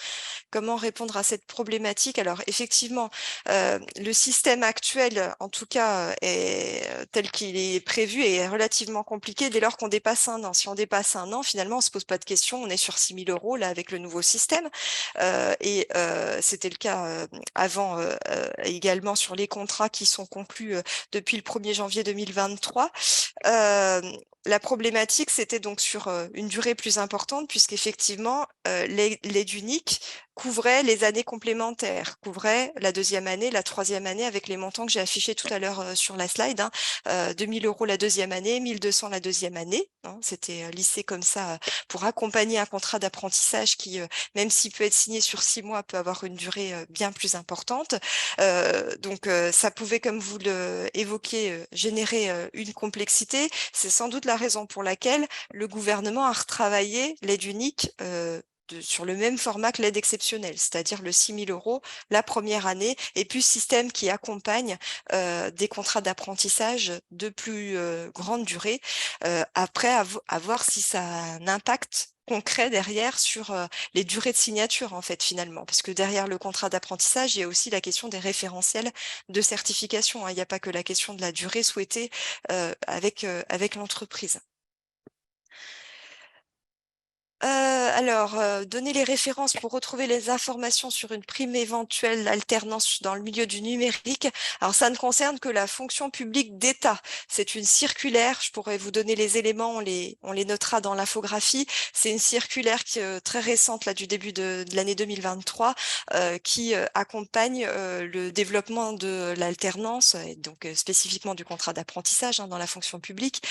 Comment répondre à cette problématique? Alors, effectivement, le système actuel, en tout cas, tel qu'il est prévu, est relativement compliqué dès lors qu'on dépasse 1 an. Si on dépasse 1 an, finalement, on ne se pose pas de questions. On est sur 6 000 € là avec le nouveau système. Et c'était le cas avant également sur les contrats qui sont conclus depuis le 1er janvier 2023. La problématique, c'était donc sur une durée plus importante, puisqu'effectivement, l'aide unique couvrait les années complémentaires, couvrait la 2e année, la 3e année, avec les montants que j'ai affichés tout à l'heure sur la slide, hein, 2 000 € la 2e année, 1 200 la 2e année. Hein, c'était lissé comme ça pour accompagner un contrat d'apprentissage qui, même s'il peut être signé sur 6 mois, peut avoir une durée bien plus importante. Donc, ça pouvait, comme vous le évoquiez, générer une complexité. C'est sans doute la raison pour laquelle le gouvernement a retravaillé l'aide unique sur le même format que l'aide exceptionnelle, c'est-à-dire le 6 000 € la première année, et puis système qui accompagne des contrats d'apprentissage de plus grande durée, après à voir si ça a un impact concret derrière sur les durées de signature, en fait, finalement. Parce que derrière le contrat d'apprentissage, il y a aussi la question des référentiels de certification, hein. Il n'y a pas que la question de la durée souhaitée avec l'entreprise. Alors, donner les références pour retrouver les informations sur une prime éventuelle alternance dans le milieu du numérique. Alors, ça ne concerne que la fonction publique d'État. C'est une circulaire. Je pourrais vous donner les éléments. On les notera dans l'infographie. C'est une circulaire qui est très récente, là, du début de l'année 2023, qui accompagne le développement de l'alternance et donc spécifiquement du contrat d'apprentissage, hein, dans la fonction publique,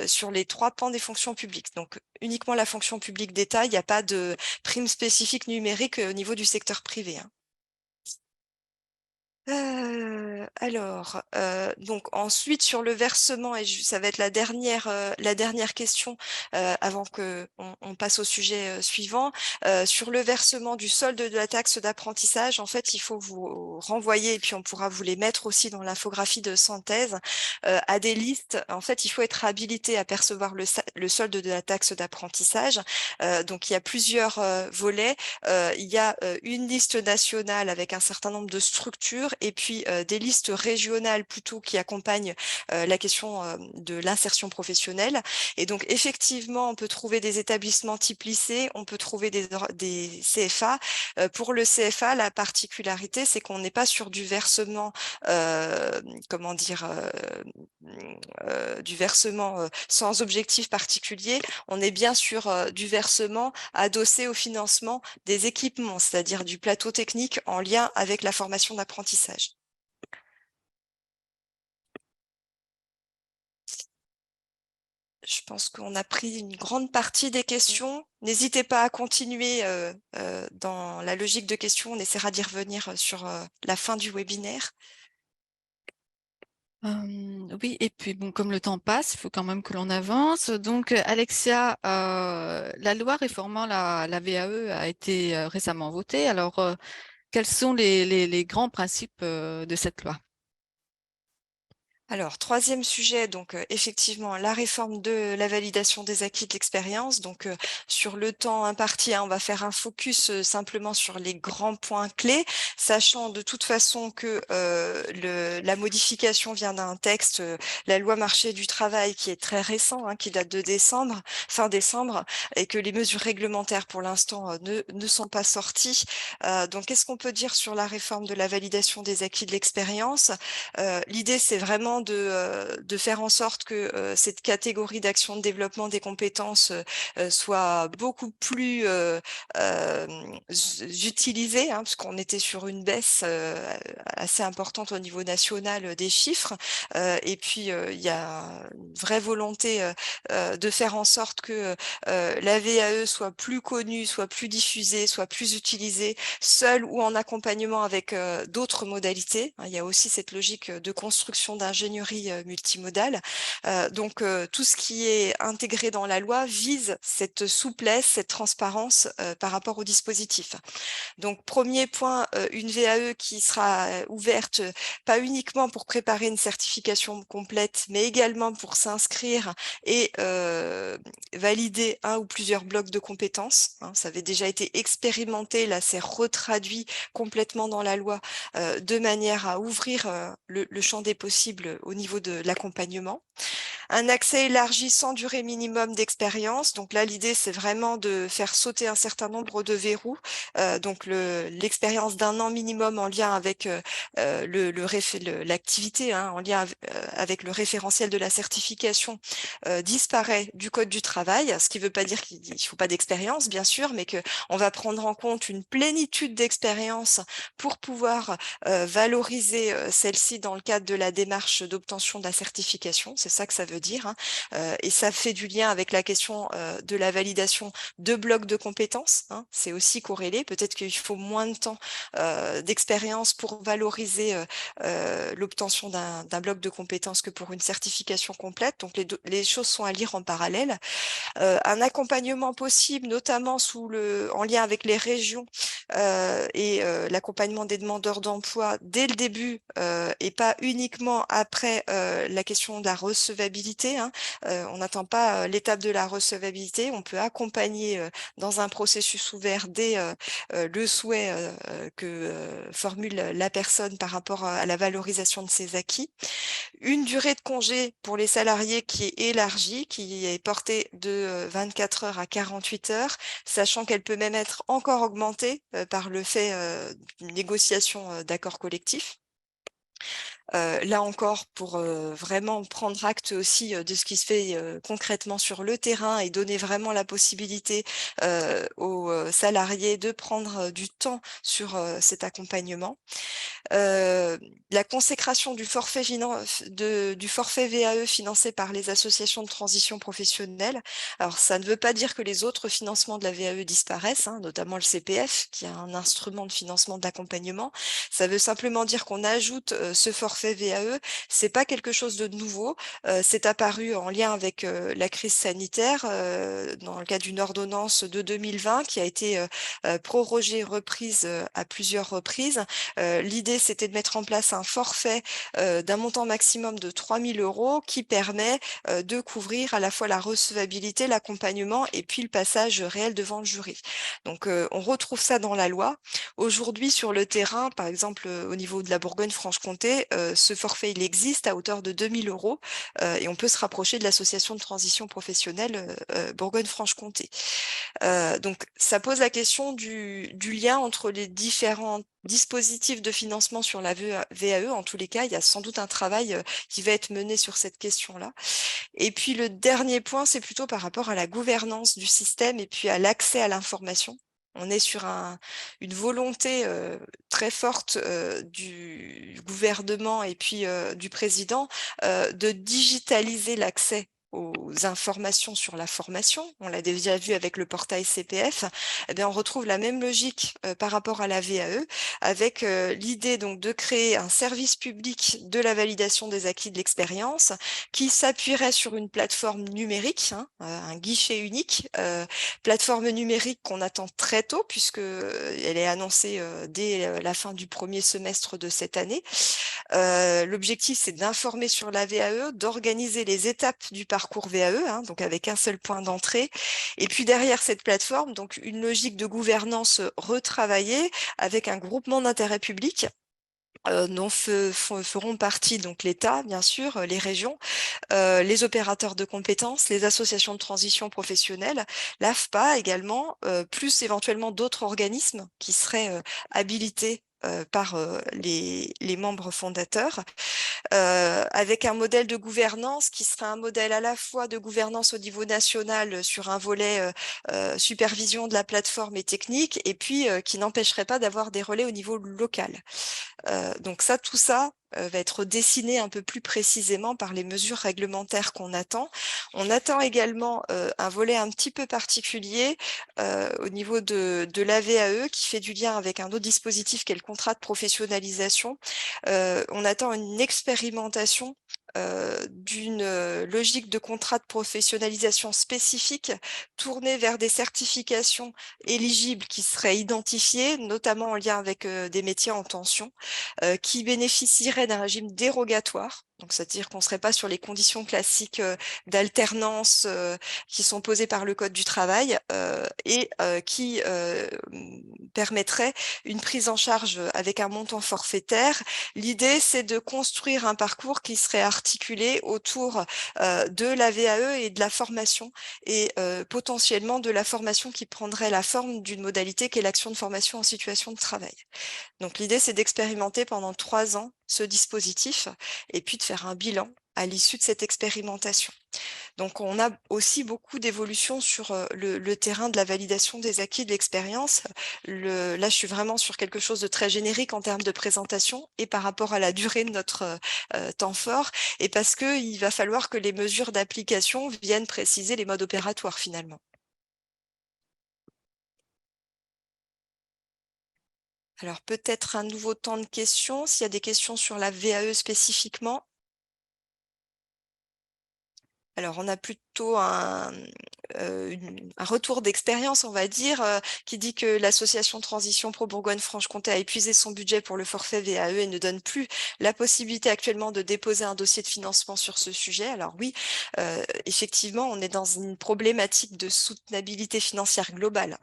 sur les 3 pans des fonctions publiques. Donc, uniquement la fonction publique d'État, il n'y a pas de prime spécifique numérique au niveau du secteur privé, hein. Alors, donc ensuite sur le versement et ça va être la dernière question, avant qu'on passe au sujet, suivant. Sur le versement du solde de la taxe d'apprentissage, en fait, il faut vous renvoyer et puis on pourra vous les mettre aussi dans l'infographie de synthèse, à des listes. En fait, il faut être habilité à percevoir le solde de la taxe d'apprentissage. Donc il y a plusieurs, volets. Il y a, une liste nationale avec un certain nombre de structures et puis des listes régionales plutôt qui accompagnent la question de l'insertion professionnelle. Et donc effectivement, on peut trouver des établissements type lycée, on peut trouver des CFA. Pour le CFA, la particularité, c'est qu'on n'est pas sur du versement, comment dire, du versement sans objectif particulier. On est bien sur du versement adossé au financement des équipements, c'est-à-dire du plateau technique en lien avec la formation d'apprentissage. Je pense qu'on a pris une grande partie des questions. N'hésitez pas à continuer dans la logique de questions. On essaiera d'y revenir sur la fin du webinaire. Oui, et puis bon, comme le temps passe, il faut quand même que l'on avance. Donc, Alexia, la loi réformant la VAE a été récemment votée. Alors, quels sont les grands principes de cette loi? Alors, troisième sujet, donc effectivement, la réforme de la validation des acquis de l'expérience. Donc, sur le temps imparti, on va faire un focus simplement sur les grands points clés, sachant de toute façon que la modification vient d'un texte, la loi marché du travail, qui est très récent, qui date de fin décembre, et que les mesures réglementaires, pour l'instant, ne sont pas sorties. Donc, qu'est-ce qu'on peut dire sur la réforme de la validation des acquis de l'expérience? L'idée, c'est vraiment de faire en sorte que cette catégorie d'action de développement des compétences soit beaucoup plus utilisée, puisqu'on était sur une baisse assez importante au niveau national des chiffres. Et puis, il y a une vraie volonté de faire en sorte que la VAE soit plus connue, soit plus diffusée, soit plus utilisée, seule ou en accompagnement avec d'autres modalités. Il y a aussi cette logique de construction d'ingénierie multimodale. Donc, tout ce qui est intégré dans la loi vise cette souplesse, cette transparence par rapport au dispositif. Donc, premier point, une VAE qui sera ouverte pas uniquement pour préparer une certification complète, mais également pour s'inscrire et valider un ou plusieurs blocs de compétences. Ça avait déjà été expérimenté, là c'est retraduit complètement dans la loi de manière à ouvrir le champ des possibles au niveau de l'accompagnement. Un accès élargi sans durée minimum d'expérience. Donc là, l'idée, c'est vraiment de faire sauter un certain nombre de verrous. Donc l'expérience d'un an minimum en lien avec l'activité, en lien avec le référentiel de la certification disparaît du Code du travail, ce qui ne veut pas dire qu'il ne faut pas d'expérience, bien sûr, mais qu'on va prendre en compte une plénitude d'expérience pour pouvoir valoriser celle-ci dans le cadre de la démarche d'obtention de la certification. C'est ça que ça veut dire. Et ça fait du lien avec la question de la validation de blocs de compétences. C'est aussi corrélé. Peut-être qu'il faut moins de temps d'expérience pour valoriser l'obtention d'un bloc de compétences que pour une certification complète. Donc les choses sont à lire en parallèle. Un accompagnement possible, notamment en lien avec les régions et l'accompagnement des demandeurs d'emploi dès le début et pas uniquement après la question de la recevabilité. On n'attend pas l'étape de la recevabilité. On peut accompagner dans un processus ouvert dès le souhait que formule la personne par rapport à la valorisation de ses acquis. Une durée de congé pour les salariés qui est élargie, qui est portée de 24 heures à 48 heures, sachant qu'elle peut même être encore augmentée par le fait d'une négociation d'accords collectifs. Là encore, pour vraiment prendre acte aussi de ce qui se fait concrètement sur le terrain et donner vraiment la possibilité aux salariés de prendre du temps sur cet accompagnement. La consécration du forfait VAE financé par les associations de transition professionnelle. Alors, ça ne veut pas dire que les autres financements de la VAE disparaissent, notamment le CPF, qui est un instrument de financement de l'accompagnement. Ça veut simplement dire qu'on ajoute ce forfait VAE. C'est pas quelque chose de nouveau. C'est apparu en lien avec la crise sanitaire dans le cadre d'une ordonnance de 2020 qui a été prorogée, reprise à plusieurs reprises. L'idée, c'était de mettre en place un forfait d'un montant maximum de 3 000 € qui permet de couvrir à la fois la recevabilité, l'accompagnement et puis le passage réel devant le jury. Donc, on retrouve ça dans la loi. Aujourd'hui, sur le terrain, par exemple, au niveau de la Bourgogne-Franche-Comté, ce forfait, il existe à hauteur de 2 000 € et on peut se rapprocher de l'association de transition professionnelle Bourgogne-Franche-Comté. Donc, ça pose la question du lien entre les différents dispositifs de financement sur la VAE. En tous les cas, il y a sans doute un travail qui va être mené sur cette question-là. Et puis, le dernier point, c'est plutôt par rapport à la gouvernance du système et puis à l'accès à l'information. On est sur une volonté très forte du gouvernement et puis du président de digitaliser l'accès aux informations sur la formation, on l'a déjà vu avec le portail CPF, eh bien, on retrouve la même logique par rapport à la VAE, avec l'idée donc de créer un service public de la validation des acquis de l'expérience qui s'appuierait sur une plateforme numérique, un guichet unique, plateforme numérique qu'on attend très tôt puisque elle est annoncée dès la fin du premier semestre de cette année. L'objectif, c'est d'informer sur la VAE, d'organiser les étapes du parcours VAE, donc avec un seul point d'entrée. Et puis derrière cette plateforme, donc une logique de gouvernance retravaillée avec un groupement d'intérêt public dont feront partie donc l'État, bien sûr, les régions, les opérateurs de compétences, les associations de transition professionnelle, l'AFPA également, plus éventuellement d'autres organismes qui seraient habilités par les membres fondateurs, avec un modèle de gouvernance qui serait un modèle à la fois de gouvernance au niveau national sur un volet supervision de la plateforme et technique, et puis qui n'empêcherait pas d'avoir des relais au niveau local. Donc ça, tout ça va être dessiné un peu plus précisément par les mesures réglementaires qu'on attend. On attend également un volet un petit peu particulier au niveau de la VAE qui fait du lien avec un autre dispositif qui est le contrat de professionnalisation. On attend une expérimentation d'une logique de contrat de professionnalisation spécifique tournée vers des certifications éligibles qui seraient identifiées, notamment en lien avec des métiers en tension, qui bénéficieraient d'un régime dérogatoire. Donc, c'est-à-dire qu'on ne serait pas sur les conditions classiques d'alternance qui sont posées par le Code du travail et qui permettraient une prise en charge avec un montant forfaitaire. L'idée, c'est de construire un parcours qui serait articulé autour de la VAE et de la formation et potentiellement de la formation qui prendrait la forme d'une modalité qui est l'action de formation en situation de travail. Donc l'idée, c'est d'expérimenter pendant 3 ans ce dispositif et puis de faire un bilan à l'issue de cette expérimentation. Donc on a aussi beaucoup d'évolutions sur le terrain de la validation des acquis de l'expérience. Là, je suis vraiment sur quelque chose de très générique en termes de présentation et par rapport à la durée de notre temps fort, et parce qu'il va falloir que les mesures d'application viennent préciser les modes opératoires finalement. Alors peut-être un nouveau temps de questions, s'il y a des questions sur la VAE spécifiquement. Alors on a plutôt un retour d'expérience, on va dire, qui dit que l'association Transition Pro Bourgogne-Franche-Comté a épuisé son budget pour le forfait VAE et ne donne plus la possibilité actuellement de déposer un dossier de financement sur ce sujet. Alors oui, effectivement, on est dans une problématique de soutenabilité financière globale,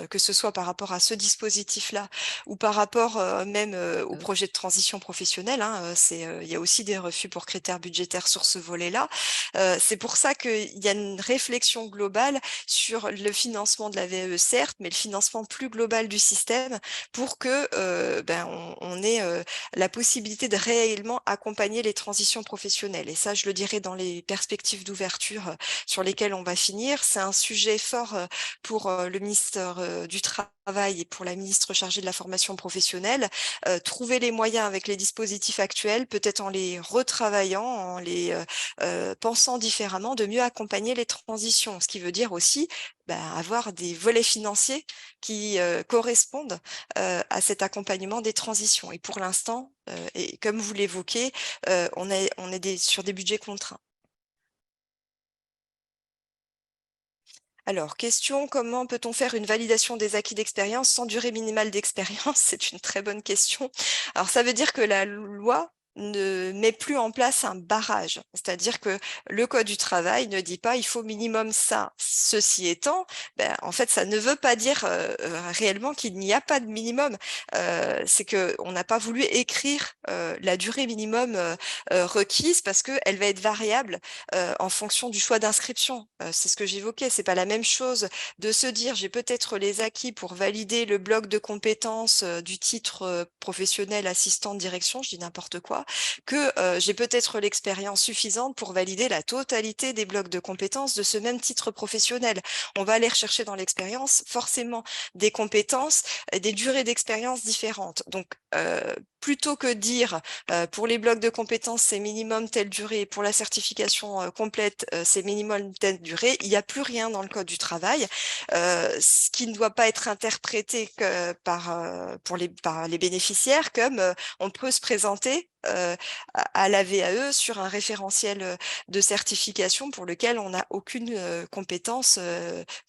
que ce soit par rapport à ce dispositif-là ou par rapport même au projet de transition professionnelle. Il y a aussi des refus pour critères budgétaires sur ce volet-là. C'est pour ça qu'il y a une réflexion globale sur le financement de la VAE, certes, mais le financement plus global du système pour que on ait la possibilité de réellement accompagner les transitions professionnelles. Et ça, je le dirais dans les perspectives d'ouverture sur lesquelles on va finir. C'est un sujet fort pour le ministère du Travail et pour la ministre chargée de la formation professionnelle. Trouver les moyens avec les dispositifs actuels, peut-être en les retravaillant, en les pensant différemment, de mieux accompagner les transitions, ce qui veut dire aussi avoir des volets financiers qui correspondent à cet accompagnement des transitions. Et pour l'instant, et comme vous l'évoquez, on est sur des budgets contraints. Alors, question, comment peut-on faire une validation des acquis d'expérience sans durée minimale d'expérience? C'est une très bonne question. Alors, ça veut dire que la loi ne met plus en place un barrage. C'est-à-dire que le Code du travail ne dit pas il faut minimum ça. Ceci étant, en fait, ça ne veut pas dire réellement qu'il n'y a pas de minimum. C'est qu'on n'a pas voulu écrire la durée minimum requise parce qu'elle va être variable en fonction du choix d'inscription. C'est ce que j'évoquais. C'est pas la même chose de se dire j'ai peut-être les acquis pour valider le bloc de compétences du titre professionnel assistant de direction, je dis n'importe quoi, que j'ai peut-être l'expérience suffisante pour valider la totalité des blocs de compétences de ce même titre professionnel. On va aller rechercher dans l'expérience forcément des compétences, des durées d'expérience différentes. Donc plutôt que dire pour les blocs de compétences, c'est minimum telle durée, pour la certification complète, c'est minimum telle durée, il n'y a plus rien dans le Code du travail, ce qui ne doit pas être interprété que par les bénéficiaires comme on peut se présenter à la VAE sur un référentiel de certification pour lequel on n'a aucune compétence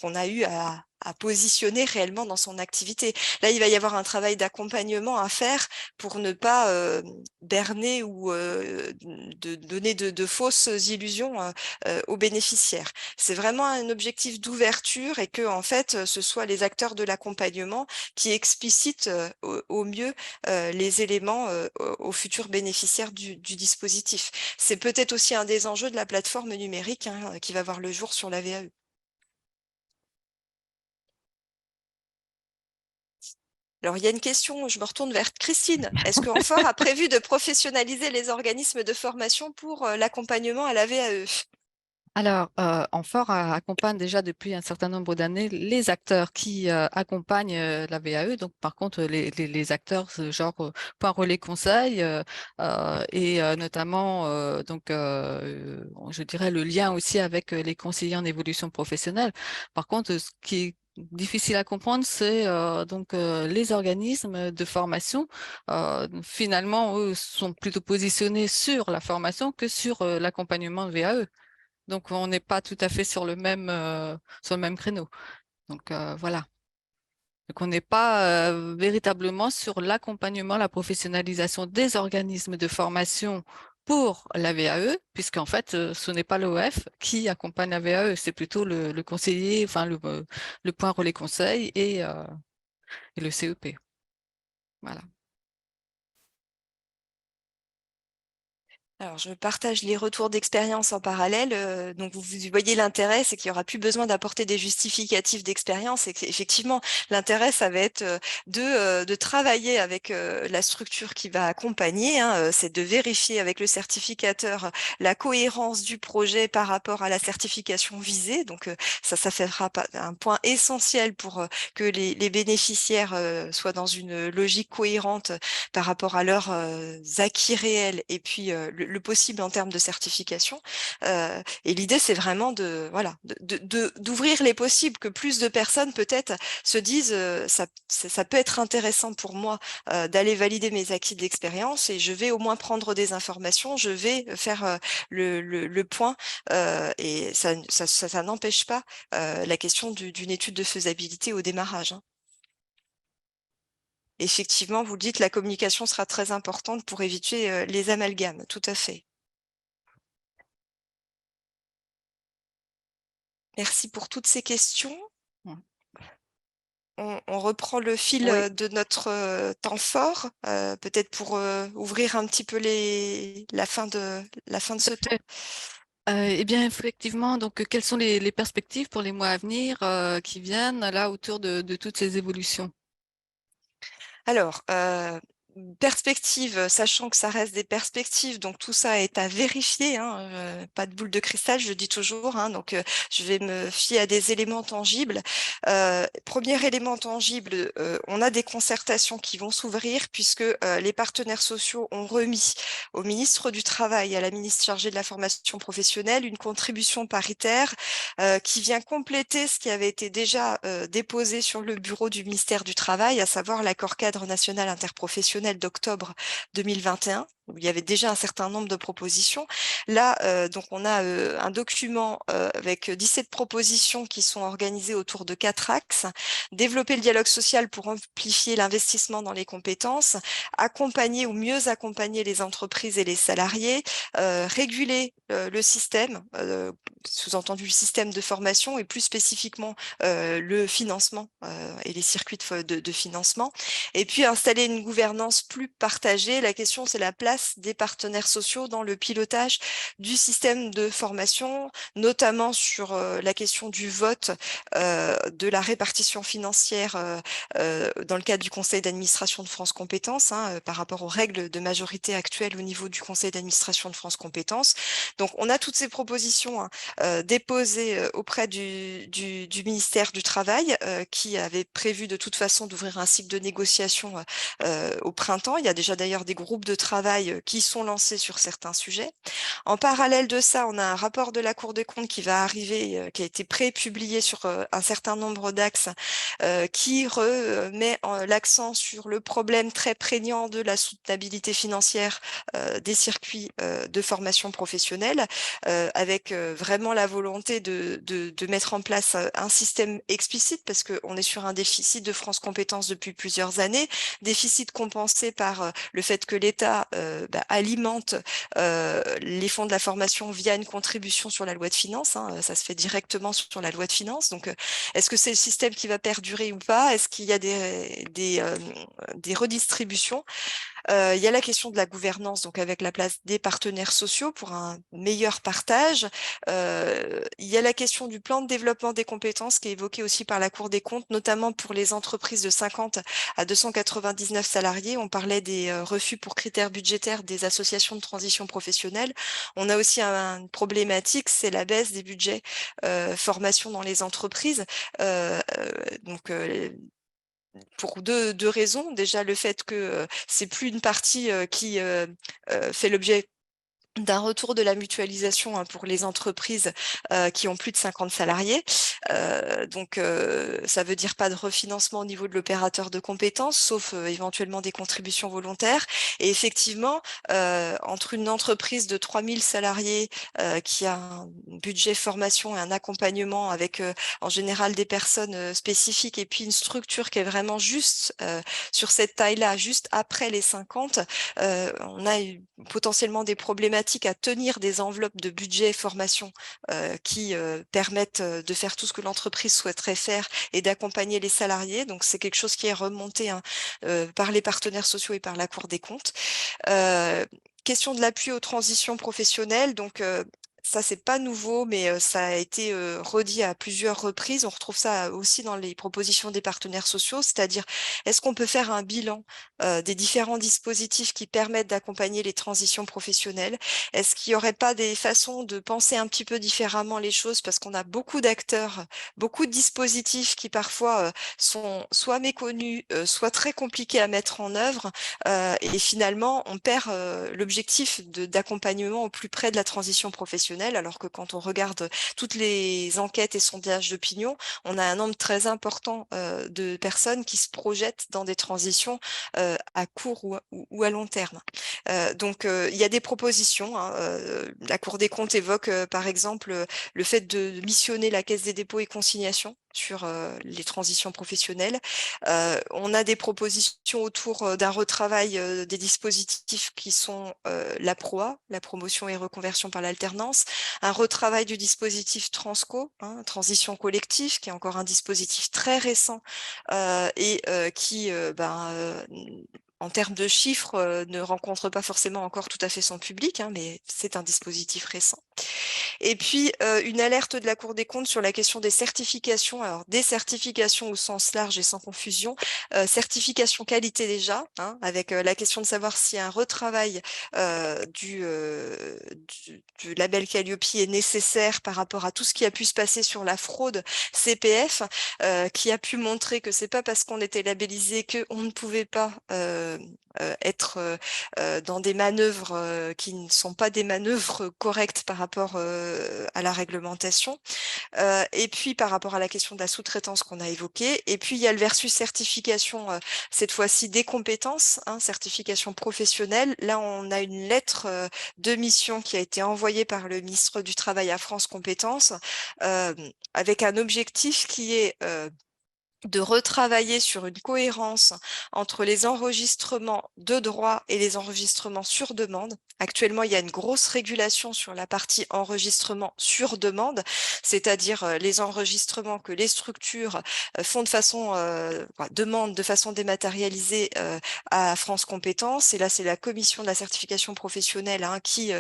qu'on a eu à positionner réellement dans son activité. Là, il va y avoir un travail d'accompagnement à faire pour ne pas berner ou de donner de fausses illusions aux bénéficiaires. C'est vraiment un objectif d'ouverture et que, en fait, ce soit les acteurs de l'accompagnement qui explicitent au mieux les éléments aux futurs bénéficiaires du dispositif. C'est peut-être aussi un des enjeux de la plateforme numérique qui va voir le jour sur la VAE. Alors, il y a une question, je me retourne vers Christine. Est-ce que Amphore a prévu de professionnaliser les organismes de formation pour l'accompagnement à la VAE? Alors, Amphore accompagne déjà depuis un certain nombre d'années les acteurs qui accompagnent la VAE. Donc, par contre, les acteurs genre Point Relais Conseil et notamment, je dirais le lien aussi avec les conseillers en évolution professionnelle. Par contre, ce qui est difficile à comprendre, c'est les organismes de formation. Finalement, eux sont plutôt positionnés sur la formation que sur l'accompagnement de VAE. Donc, on n'est pas tout à fait sur le même créneau. Donc, voilà. Donc, on n'est pas véritablement sur l'accompagnement, la professionnalisation des organismes de formation pour la VAE, puisqu'en fait, ce n'est pas l'OF qui accompagne la VAE, c'est plutôt le conseiller, enfin, le point relais conseil et le CEP. Voilà. Alors, je partage les retours d'expérience en parallèle. Donc, vous voyez l'intérêt, c'est qu'il n'y aura plus besoin d'apporter des justificatifs d'expérience. Et effectivement, l'intérêt, ça va être de travailler avec la structure qui va accompagner. C'est de vérifier avec le certificateur la cohérence du projet par rapport à la certification visée. Donc, ça fera un point essentiel pour que les bénéficiaires soient dans une logique cohérente par rapport à leurs acquis réels et puis le possible en termes de certification. Et l'idée, c'est vraiment d'ouvrir les possibles, que plus de personnes peut-être se disent ça peut être intéressant pour moi d'aller valider mes acquis de l'expérience et je vais au moins prendre des informations, je vais faire le point et ça n'empêche pas la question d'une étude de faisabilité au démarrage. Effectivement, vous le dites, la communication sera très importante pour éviter les amalgames, tout à fait. Merci pour toutes ces questions. Ouais. On reprend le fil Oui, de notre temps fort, peut-être pour ouvrir un petit peu la fin de tout ce à temps. fait. Eh bien, effectivement, donc, quelles sont les perspectives pour les mois à venir qui viennent là autour de toutes ces évolutions? Alors, perspectives, sachant que ça reste des perspectives, donc tout ça est à vérifier, pas de boule de cristal, je dis toujours, donc je vais me fier à des éléments tangibles. Premier élément tangible, on a des concertations qui vont s'ouvrir puisque les partenaires sociaux ont remis au ministre du Travail et à la ministre chargée de la formation professionnelle une contribution paritaire qui vient compléter ce qui avait été déjà déposé sur le bureau du ministère du Travail, à savoir l'accord cadre national interprofessionnel d'octobre 2021, où il y avait déjà un certain nombre de propositions. Là, donc on a un document avec 17 propositions qui sont organisées autour de 4 axes. Développer le dialogue social pour amplifier l'investissement dans les compétences, accompagner ou mieux accompagner les entreprises et les salariés, réguler le système, sous-entendu le système de formation et plus spécifiquement le financement et les circuits de financement. Et puis installer une gouvernance plus partagée. La question, c'est la place place des partenaires sociaux dans le pilotage du système de formation, notamment sur la question du vote, de la répartition financière dans le cadre du conseil d'administration de France Compétences, par rapport aux règles de majorité actuelles au niveau du conseil d'administration de France Compétences. Donc, on a toutes ces propositions déposées auprès du ministère du Travail, qui avait prévu de toute façon d'ouvrir un cycle de négociation au printemps. Il y a déjà d'ailleurs des groupes de travail qui sont lancés sur certains sujets. En parallèle de ça, on a un rapport de la Cour des comptes qui va arriver, qui a été pré-publié sur un certain nombre d'axes, qui remet l'accent sur le problème très prégnant de la soutenabilité financière des circuits de formation professionnelle, avec vraiment la volonté de mettre en place un système explicite, parce qu'on est sur un déficit de France Compétences depuis plusieurs années, déficit compensé par le fait que l'État alimente les fonds de la formation via une contribution sur la loi de finances, ça se fait directement sur la loi de finances. Donc, est-ce que c'est le système qui va perdurer ou pas? Est-ce qu'il y a des redistributions? Il y a la question de la gouvernance, donc avec la place des partenaires sociaux pour un meilleur partage. Il y a la question du plan de développement des compétences qui est évoqué aussi par la Cour des comptes, notamment pour les entreprises de 50 à 299 salariés. On parlait des refus pour critères budgétaires des associations de transition professionnelle. On a aussi une problématique, c'est la baisse des budgets formation dans les entreprises. Pour deux raisons. Déjà, le fait que c'est plus une partie qui fait l'objet d'un retour de la mutualisation pour les entreprises qui ont plus de 50 salariés. Donc, ça veut dire pas de refinancement au niveau de l'opérateur de compétences, sauf éventuellement des contributions volontaires. Et effectivement, entre une entreprise de 3000 salariés qui a un budget formation et un accompagnement avec en général des personnes spécifiques, et puis une structure qui est vraiment juste sur cette taille-là, juste après les 50, on a potentiellement des problématiques à tenir des enveloppes de budget formation qui permettent de faire tout ce que l'entreprise souhaiterait faire et d'accompagner les salariés. Donc, c'est quelque chose qui est remonté par les partenaires sociaux et par la Cour des comptes. Question de l'appui aux transitions professionnelles. Donc, ça, c'est pas nouveau, mais ça a été redit à plusieurs reprises. On retrouve ça aussi dans les propositions des partenaires sociaux, c'est-à-dire, est-ce qu'on peut faire un bilan des différents dispositifs qui permettent d'accompagner les transitions professionnelles? Est-ce qu'il n'y aurait pas des façons de penser un petit peu différemment les choses, parce qu'on a beaucoup d'acteurs, beaucoup de dispositifs qui parfois sont soit méconnus, soit très compliqués à mettre en œuvre, et finalement, on perd l'objectif d'accompagnement au plus près de la transition professionnelle, alors que quand on regarde toutes les enquêtes et sondages d'opinion, on a un nombre très important de personnes qui se projettent dans des transitions à court ou à long terme. Donc, il y a des propositions. La Cour des comptes évoque, par exemple, le fait de missionner la Caisse des dépôts et consignations sur les transitions professionnelles. On a des propositions autour d'un retravail des dispositifs qui sont la PROA, la promotion et reconversion par l'alternance, un retravail du dispositif Transco, transition collective, qui est encore un dispositif très récent et qui, en termes de chiffres, ne rencontre pas forcément encore tout à fait son public, mais c'est un dispositif récent. Et puis, une alerte de la Cour des comptes sur la question des certifications. Alors, des certifications au sens large et sans confusion. Certification qualité déjà, avec la question de savoir si un retravail du label Calliope est nécessaire par rapport à tout ce qui a pu se passer sur la fraude CPF, qui a pu montrer que c'est pas parce qu'on était labellisé qu'on ne pouvait pas être dans des manœuvres qui ne sont pas des manœuvres correctes par rapport à la réglementation. Et puis par rapport à la question de la sous-traitance qu'on a évoquée. Et puis il y a le versus certification, cette fois-ci des compétences, certification professionnelle. Là, on a une lettre de mission qui a été envoyée par le ministre du Travail à France Compétences avec un objectif qui est de retravailler sur une cohérence entre les enregistrements de droit et les enregistrements sur demande. Actuellement, il y a une grosse régulation sur la partie enregistrement sur demande, c'est-à-dire les enregistrements que les structures font de façon demande de façon dématérialisée à France Compétences. Et là, c'est la commission de la certification professionnelle qui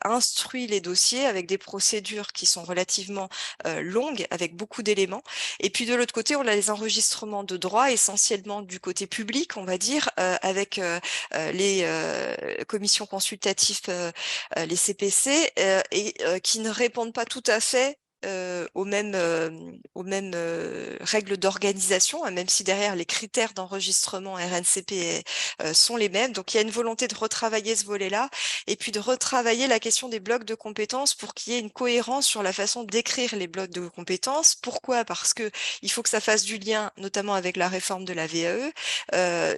instruit les dossiers avec des procédures qui sont relativement longues, avec beaucoup d'éléments. Et puis de l'autre côté, on a les enregistrements de droit, essentiellement du côté public, on va dire, avec les commissions consultatives, les CPC, et qui ne répondent pas tout à fait aux mêmes règles d'organisation, hein, même si derrière les critères d'enregistrement RNCP sont les mêmes. Donc il y a une volonté de retravailler ce volet-là et puis de retravailler la question des blocs de compétences pour qu'il y ait une cohérence sur la façon d'écrire les blocs de compétences. Pourquoi? Parce que il faut que ça fasse du lien, notamment avec la réforme de la VAE.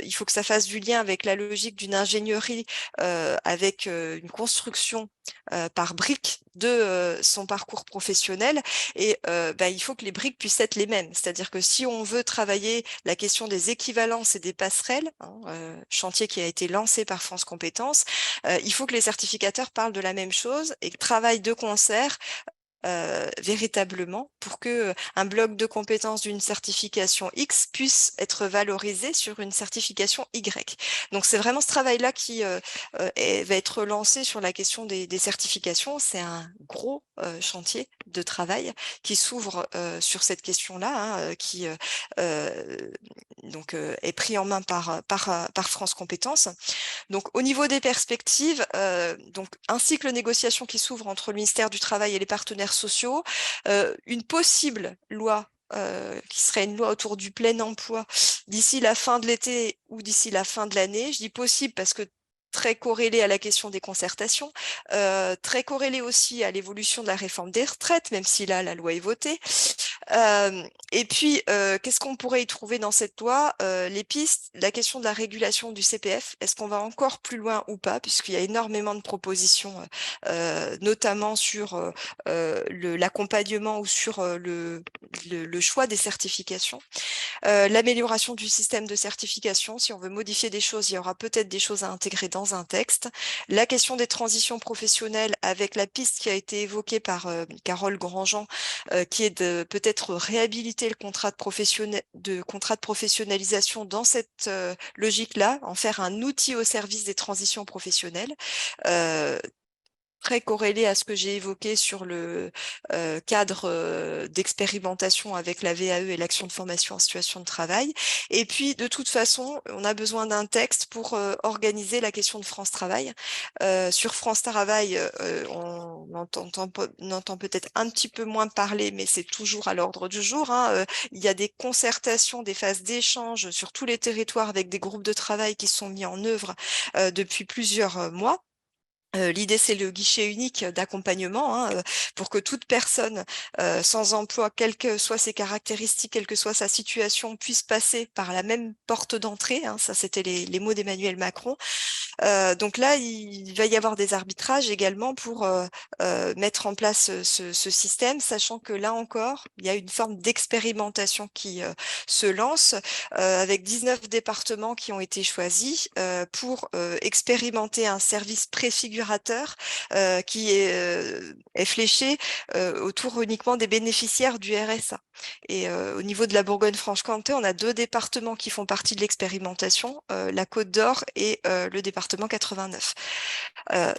Il faut que ça fasse du lien avec la logique d'une ingénierie, avec une construction par briques de son parcours professionnel. Et il faut que les briques puissent être les mêmes. C'est-à-dire que si on veut travailler la question des équivalences et des passerelles, chantier qui a été lancé par France Compétences, il faut que les certificateurs parlent de la même chose et travaillent de concert véritablement pour que un bloc de compétences d'une certification X puisse être valorisé sur une certification Y. Donc c'est vraiment ce travail-là qui va être lancé sur la question des certifications. C'est un gros chantier de travail qui s'ouvre sur cette question-là, qui est pris en main par France Compétences. Donc, au niveau des perspectives, donc un cycle de négociation qui s'ouvre entre le ministère du Travail et les partenaires sociaux, une possible loi qui serait une loi autour du plein emploi d'ici la fin de l'été ou d'ici la fin de l'année. Je dis possible parce que très corrélé à la question des concertations, très corrélé aussi à l'évolution de la réforme des retraites, même si là, la loi est votée. Et puis, qu'est-ce qu'on pourrait y trouver dans cette loi? Les pistes, la question de la régulation du CPF, est-ce qu'on va encore plus loin ou pas? Puisqu'il y a énormément de propositions, notamment sur l'accompagnement ou sur le choix des certifications. L'amélioration du système de certification, si on veut modifier des choses, il y aura peut-être des choses à intégrer dans un texte. La question des transitions professionnelles avec la piste qui a été évoquée par Carole Grandjean, qui est de peut-être réhabiliter le contrat de professionnalisation dans cette logique-là, en faire un outil au service des transitions professionnelles. Très corrélé à ce que j'ai évoqué sur le cadre d'expérimentation avec la VAE et l'action de formation en situation de travail. Et puis, de toute façon, on a besoin d'un texte pour organiser la question de France Travail. Sur France Travail, on entend peut-être un petit peu moins parler, mais c'est toujours à l'ordre du jour. Il y a des concertations, des phases d'échange sur tous les territoires avec des groupes de travail qui sont mis en œuvre depuis plusieurs mois. L'idée, c'est le guichet unique d'accompagnement pour que toute personne sans emploi, quelles que soient ses caractéristiques, quelle que soit sa situation, puisse passer par la même porte d'entrée. Ça, c'était les mots d'Emmanuel Macron. Donc là, il va y avoir des arbitrages également pour mettre en place ce système, sachant que là encore, il y a une forme d'expérimentation qui se lance avec 19 départements qui ont été choisis pour expérimenter un service préfigurateur qui est fléché autour uniquement des bénéficiaires du RSA. Et au niveau de la Bourgogne-Franche-Comté, on a 2 départements qui font partie de l'expérimentation, la Côte d'Or et le département 89.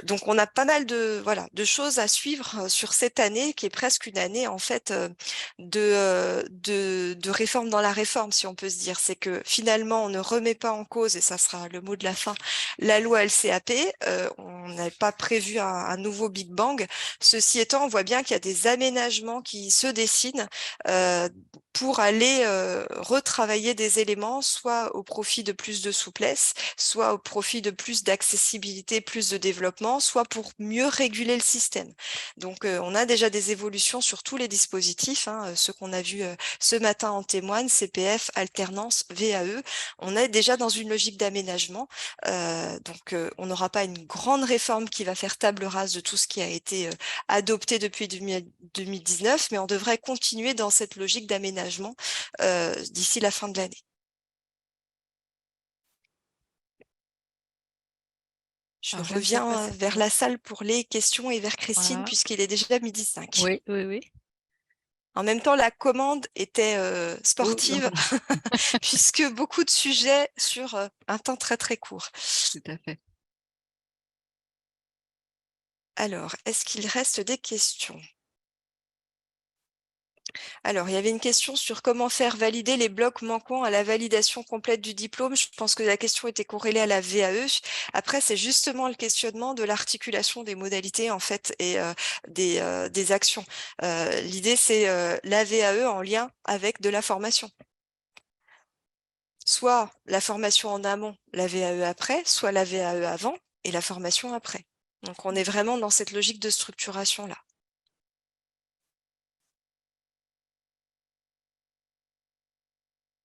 Donc on a pas mal de choses à suivre sur cette année qui est presque une année en fait de réforme dans la réforme, si on peut se dire. C'est que finalement on ne remet pas en cause, et ça sera le mot de la fin, la loi LCAP. On n'a pas prévu un nouveau Big Bang. Ceci étant, on voit bien qu'il y a des aménagements qui se dessinent pour aller retravailler des éléments, soit au profit de plus de souplesse, soit au profit de plus d'accessibilité, plus de développement, soit pour mieux réguler le système. Donc, on a déjà des évolutions sur tous les dispositifs. Ceux qu'on a vus ce matin en témoignent, CPF, alternance, VAE. On est déjà dans une logique d'aménagement. Donc, on n'aura pas une grande réforme qui va faire table rase de tout ce qui a été adopté depuis 2019, mais on devrait continuer dans cette logique d'aménagement d'ici la fin de l'année. Je Alors, je ne sais pas reviens si... vers la salle pour les questions et vers Christine, Voilà. puisqu'il est déjà 12h05. Oui, oui, oui. En même temps, la commande était Oh, sportive, puisque beaucoup de sujets sur un temps très très court. tout à fait. Alors, est-ce qu'il reste des questions? Alors, il y avait une question sur comment faire valider les blocs manquants à la validation complète du diplôme. Je pense que la question était corrélée à la VAE. Après, c'est justement le questionnement de l'articulation des modalités en fait et des actions. L'idée, c'est la VAE en lien avec de la formation. Soit la formation en amont, la VAE après, soit la VAE avant et la formation après. Donc, on est vraiment dans cette logique de structuration-là.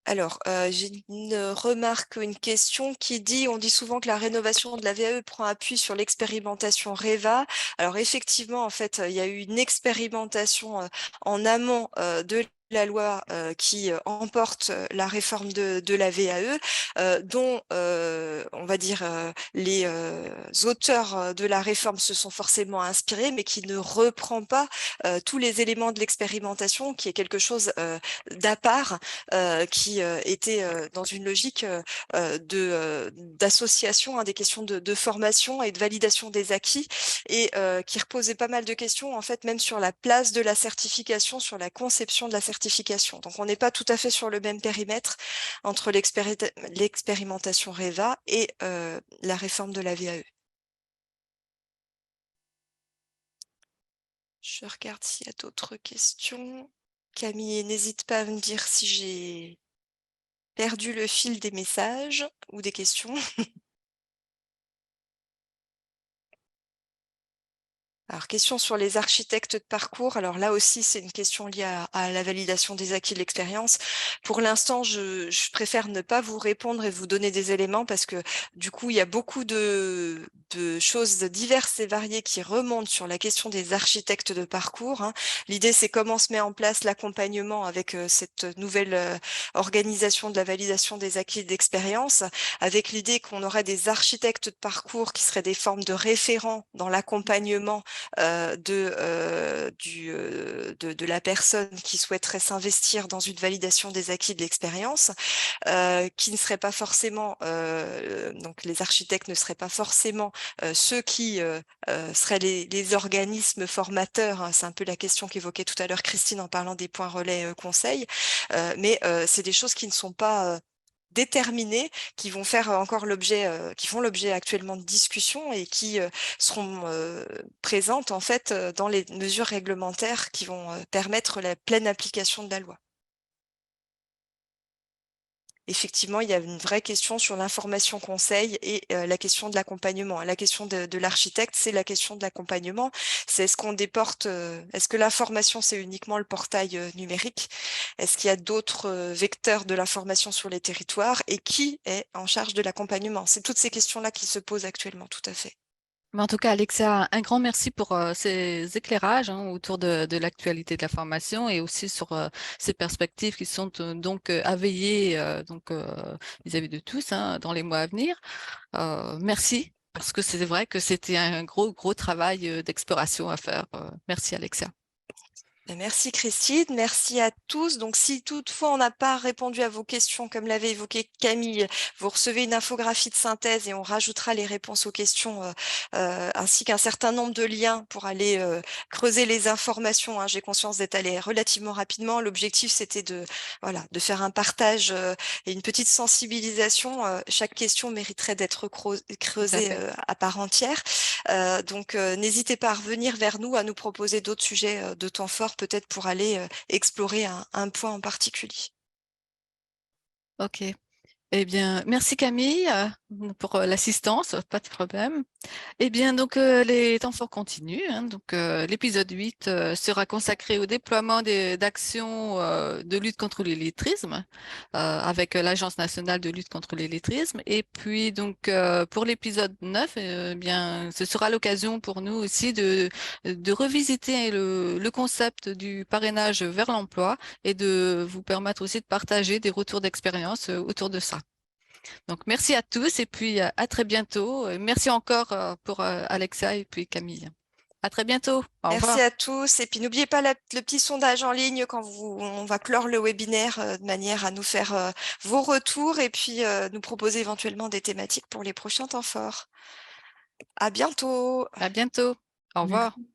Alors, j'ai une remarque, une question qui dit, on dit souvent que la rénovation de la VAE prend appui sur l'expérimentation REVA. Alors effectivement, en fait, il y a eu une expérimentation en amont de la loi qui emporte la réforme de la VAE, dont, on va dire, les auteurs de la réforme se sont forcément inspirés, mais qui ne reprend pas tous les éléments de l'expérimentation, qui est quelque chose d'à part, qui était dans une logique d'association des questions de formation et de validation des acquis, et qui reposait pas mal de questions, en fait, même sur la place de la certification, sur la conception de la certification. Donc, on n'est pas tout à fait sur le même périmètre entre l'expérimentation REVA et la réforme de la VAE. Je regarde s'il y a d'autres questions. Camille, n'hésite pas à me dire si j'ai perdu le fil des messages ou des questions. Alors, question sur les architectes de parcours. Alors là aussi, c'est une question liée à la validation des acquis de l'expérience. Pour l'instant, je préfère ne pas vous répondre et vous donner des éléments parce que du coup, il y a beaucoup de choses diverses et variées qui remontent sur la question des architectes de parcours. L'idée, c'est comment se met en place l'accompagnement avec cette nouvelle organisation de la validation des acquis de l'expérience, avec l'idée qu'on aurait des architectes de parcours qui seraient des formes de référents dans l'accompagnement de la personne qui souhaiterait s'investir dans une validation des acquis de l'expérience, qui ne seraient pas forcément, donc les architectes ne seraient pas forcément ceux qui seraient les organismes formateurs. C'est un peu la question qu'évoquait tout à l'heure Christine en parlant des points relais conseils, mais c'est des choses qui ne sont pas déterminées, qui vont faire encore l'objet, qui font l'objet actuellement de discussions et qui seront présentes en fait dans les mesures réglementaires qui vont permettre la pleine application de la loi. Effectivement, il y a une vraie question sur l'information conseil et la question de l'accompagnement. La question de l'architecte, c'est la question de l'accompagnement. C'est est-ce qu'on déporte, est-ce que l'information, c'est uniquement le portail numérique? Est-ce qu'il y a d'autres vecteurs de l'information sur les territoires? Et qui est en charge de l'accompagnement? C'est toutes ces questions-là qui se posent actuellement, tout à fait. Mais en tout cas, Alexa, un grand merci pour ces éclairages autour de l'actualité de la formation et aussi sur ces perspectives qui sont donc à veiller vis-à-vis de tous dans les mois à venir. Merci, parce que c'est vrai que c'était un gros travail d'exploration à faire. Merci, Alexa. Merci Christine, merci à tous. Donc si toutefois on n'a pas répondu à vos questions, comme l'avait évoqué Camille, vous recevez une infographie de synthèse et on rajoutera les réponses aux questions ainsi qu'un certain nombre de liens pour aller creuser les informations. J'ai conscience d'être allé relativement rapidement. L'objectif c'était de faire un partage et une petite sensibilisation. Chaque question mériterait d'être creusée à part entière. Donc n'hésitez pas à revenir vers nous, à nous proposer d'autres sujets de temps fort, peut-être pour aller explorer un point en particulier. OK. Eh bien, merci Camille pour l'assistance, pas de problème. Eh bien, donc, les temps forts continuent, hein. Donc, l'épisode 8 sera consacré au déploiement d'actions de lutte contre l'illettrisme avec l'Agence nationale de lutte contre l'illettrisme. Et puis, donc, pour l'épisode 9, bien, ce sera l'occasion pour nous aussi de revisiter le concept du parrainage vers l'emploi et de vous permettre aussi de partager des retours d'expérience autour de ça. Donc, merci à tous et puis à très bientôt. Merci encore pour Alexa et puis Camille. À très bientôt. Au Merci revoir. à tous. Et puis, n'oubliez pas le petit sondage en ligne quand on va clore le webinaire de manière à nous faire vos retours et puis nous proposer éventuellement des thématiques pour les prochains temps forts. À bientôt. À bientôt. Au revoir. Merci.